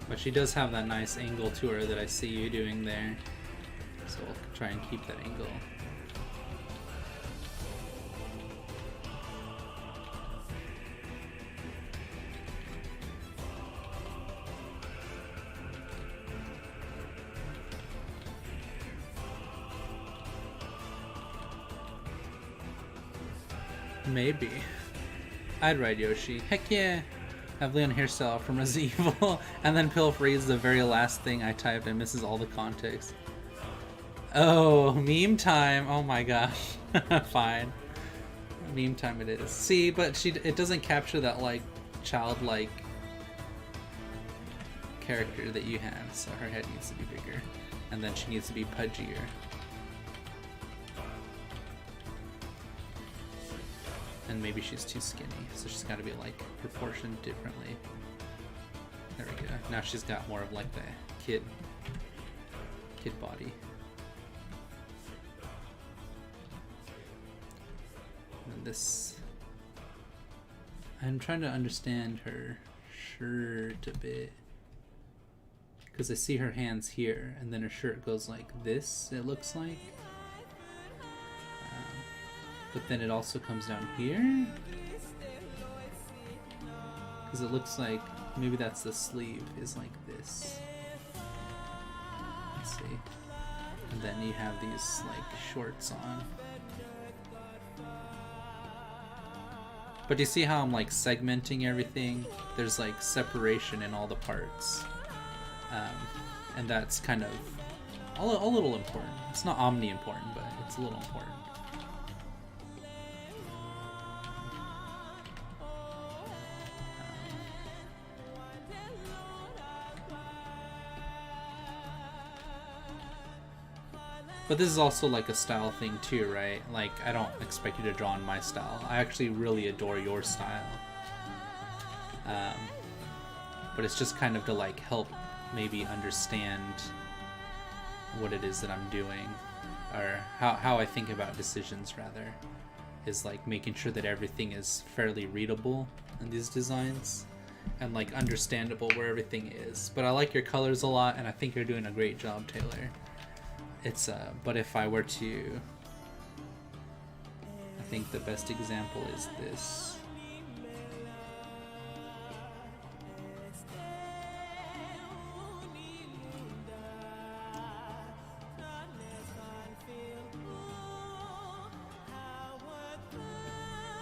But she does have that nice angle to her that I see you doing there. So we'll try and keep that angle. Maybe. I'd ride Yoshi. Heck yeah! Have Leon hairstyle from Resident Evil, and then Pilf reads the very last thing I typed and misses all the context. Oh, meme time! Oh my gosh. Fine. Meme time it is. See, but it doesn't capture that, like, childlike character that you have, so her head needs to be bigger. And then she needs to be pudgier. And maybe she's too skinny, so she's got to be like proportioned differently. There we go. Now she's got more of like the kid body. And this, I'm trying to understand her shirt a bit, because I see her hands here, and then her shirt goes like this. It looks like. But then it also comes down here, because it looks like maybe that's the sleeve is like this. Let's see. And then you have these like shorts on. But do you see how I'm like segmenting everything? There's like separation in all the parts, and that's kind of a little important. It's not omni-important, but it's a little important. But this is also like a style thing too, right? Like, I don't expect you to draw in my style. I actually really adore your style. But it's just kind of to like help maybe understand what it is that I'm doing, or how I think about decisions rather, is like making sure that everything is fairly readable in these designs and like understandable where everything is. But I like your colors a lot, and I think you're doing a great job, Taylor. It's but if I were to, I think the best example is this.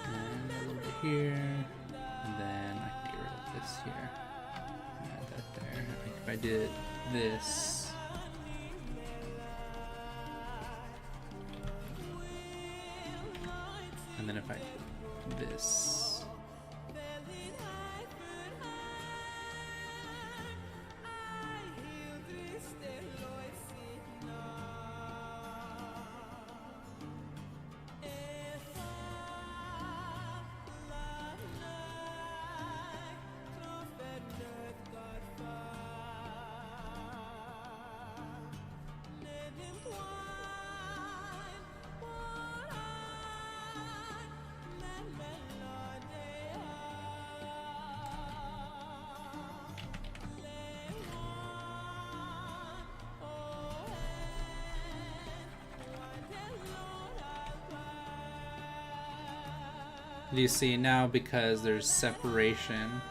And a little bit here, and then I can get rid of this here. Add that there. I think if I did this. And then if I do this, Do you see now, because there's separation,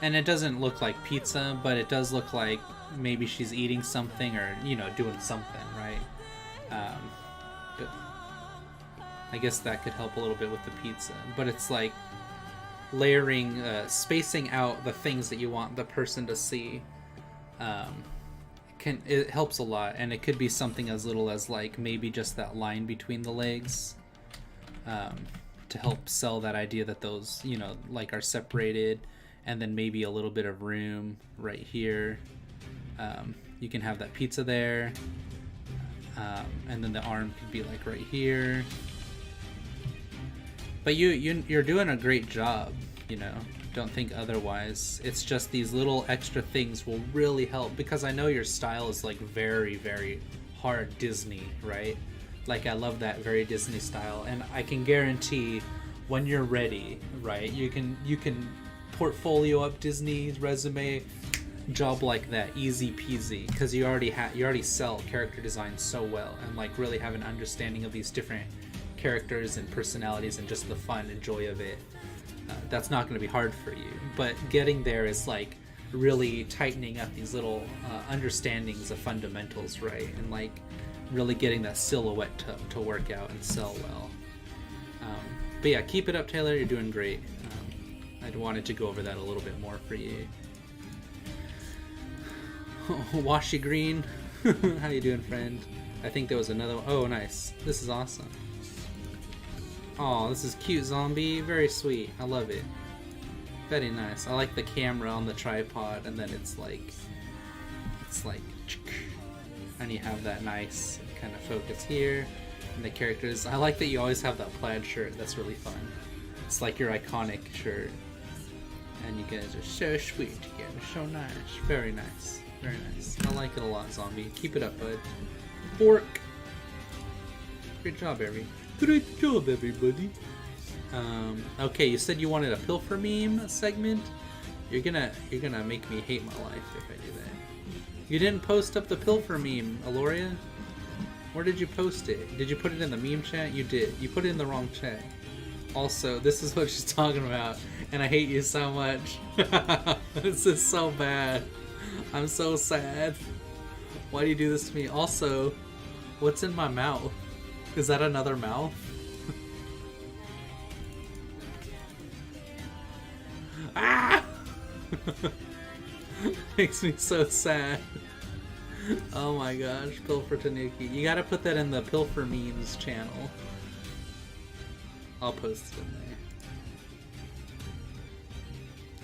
and it doesn't look like pizza, but it does look like maybe she's eating something, or, you know, doing something, right? But I guess that could help a little bit with the pizza, but it's like layering, spacing out the things that you want the person to see. It helps a lot, and it could be something as little as like maybe just that line between the legs, to help sell that idea that those, you know, like are separated, and then maybe a little bit of room right here. You can have that pizza there, and then the arm could be like right here. But you're doing a great job, you know. Don't think otherwise. It's just these little extra things will really help, because I know your style is like very, very hard Disney, right? Like, I love that very Disney style, and I can guarantee when you're ready, right, you can portfolio up Disney's resume, job like that, easy peasy, because you already sell character design so well, and like really have an understanding of these different characters and personalities and just the fun and joy of it. That's not going to be hard for you, but getting there is like really tightening up these little understandings of fundamentals, right? And like really getting that silhouette to work out and sell well. But yeah, keep it up, Taylor. You're doing great. I wanted to go over that a little bit more for you. Washy Green, how you doing, friend? I think there was another one. Oh, nice. This is awesome. Oh, this is cute, zombie. Very sweet. I love it. Very nice. I like the camera on the tripod, and then it's like, and you have that nice kind of focus here. And the characters. I like that you always have that plaid shirt. That's really fun. It's like your iconic shirt. And you guys are so sweet together. So nice. Very nice. Very nice. I like it a lot, zombie. Keep it up, bud. Fork. Great job, Great job, everybody. Okay, you said you wanted a pilfer meme segment. You're gonna make me hate my life if I do that. You didn't post up the pilfer meme, Aloria. Where did you post it? Did you put it in the meme chat? You did. You put it in the wrong chat. Also, this is what she's talking about, and I hate you so much. This is so bad. I'm so sad. Why do you do this to me? Also, what's in my mouth? Is that another mouth? Ah! Makes me so sad. Oh my gosh, Pilfer Tanuki. You gotta put that in the Pilfer Memes channel. I'll post it in there.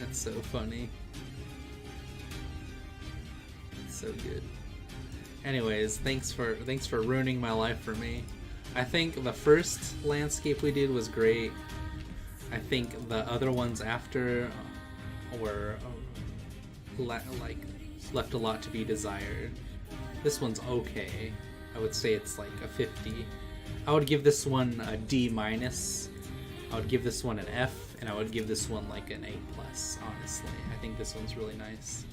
That's so funny. It's so good. Anyways, thanks for ruining my life for me. I think the first landscape we did was great. I think the other ones after were left a lot to be desired. This one's okay. I would say it's like a 50. I would give this one a D-. I would give this one an F, and I would give this one like an A+, honestly. I think this one's really nice.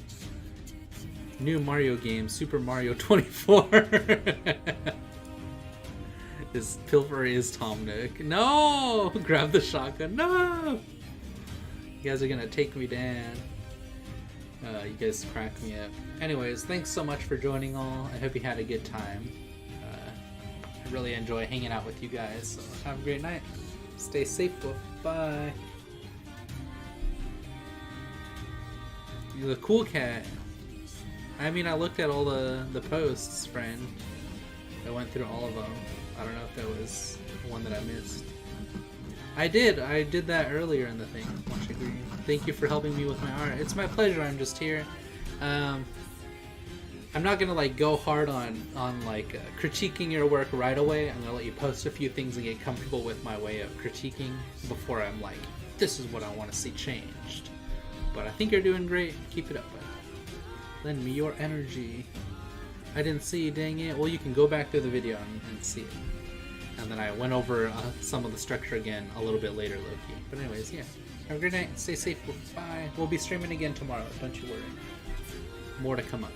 New Mario game, Super Mario 24. This Pilfer is Tom Nook. No! Grab the shotgun. No! You guys are gonna take me down. You guys crack me up. Anyways, thanks so much for joining all. I hope you had a good time. I really enjoy hanging out with you guys. So have a great night. Stay safe. Bye. You're the cool cat. I mean, I looked at all the posts, friend. I went through all of them. I don't know if there was one that I missed. I did that earlier in the thing. Thank you for helping me with my art. It's my pleasure. I'm just here. I'm not gonna like go hard on like critiquing your work right away. I'm gonna let you post a few things and get comfortable with my way of critiquing before I'm like, this is what I want to see changed. But I think you're doing great. Keep it up, bud. Lend me your energy. I didn't see, dang it. Well, you can go back to the video and see it. And then I went over some of the structure again a little bit later, Loki. But anyways, yeah. Have a great night. Stay safe. Bye. We'll be streaming again tomorrow. Don't you worry. More to come up.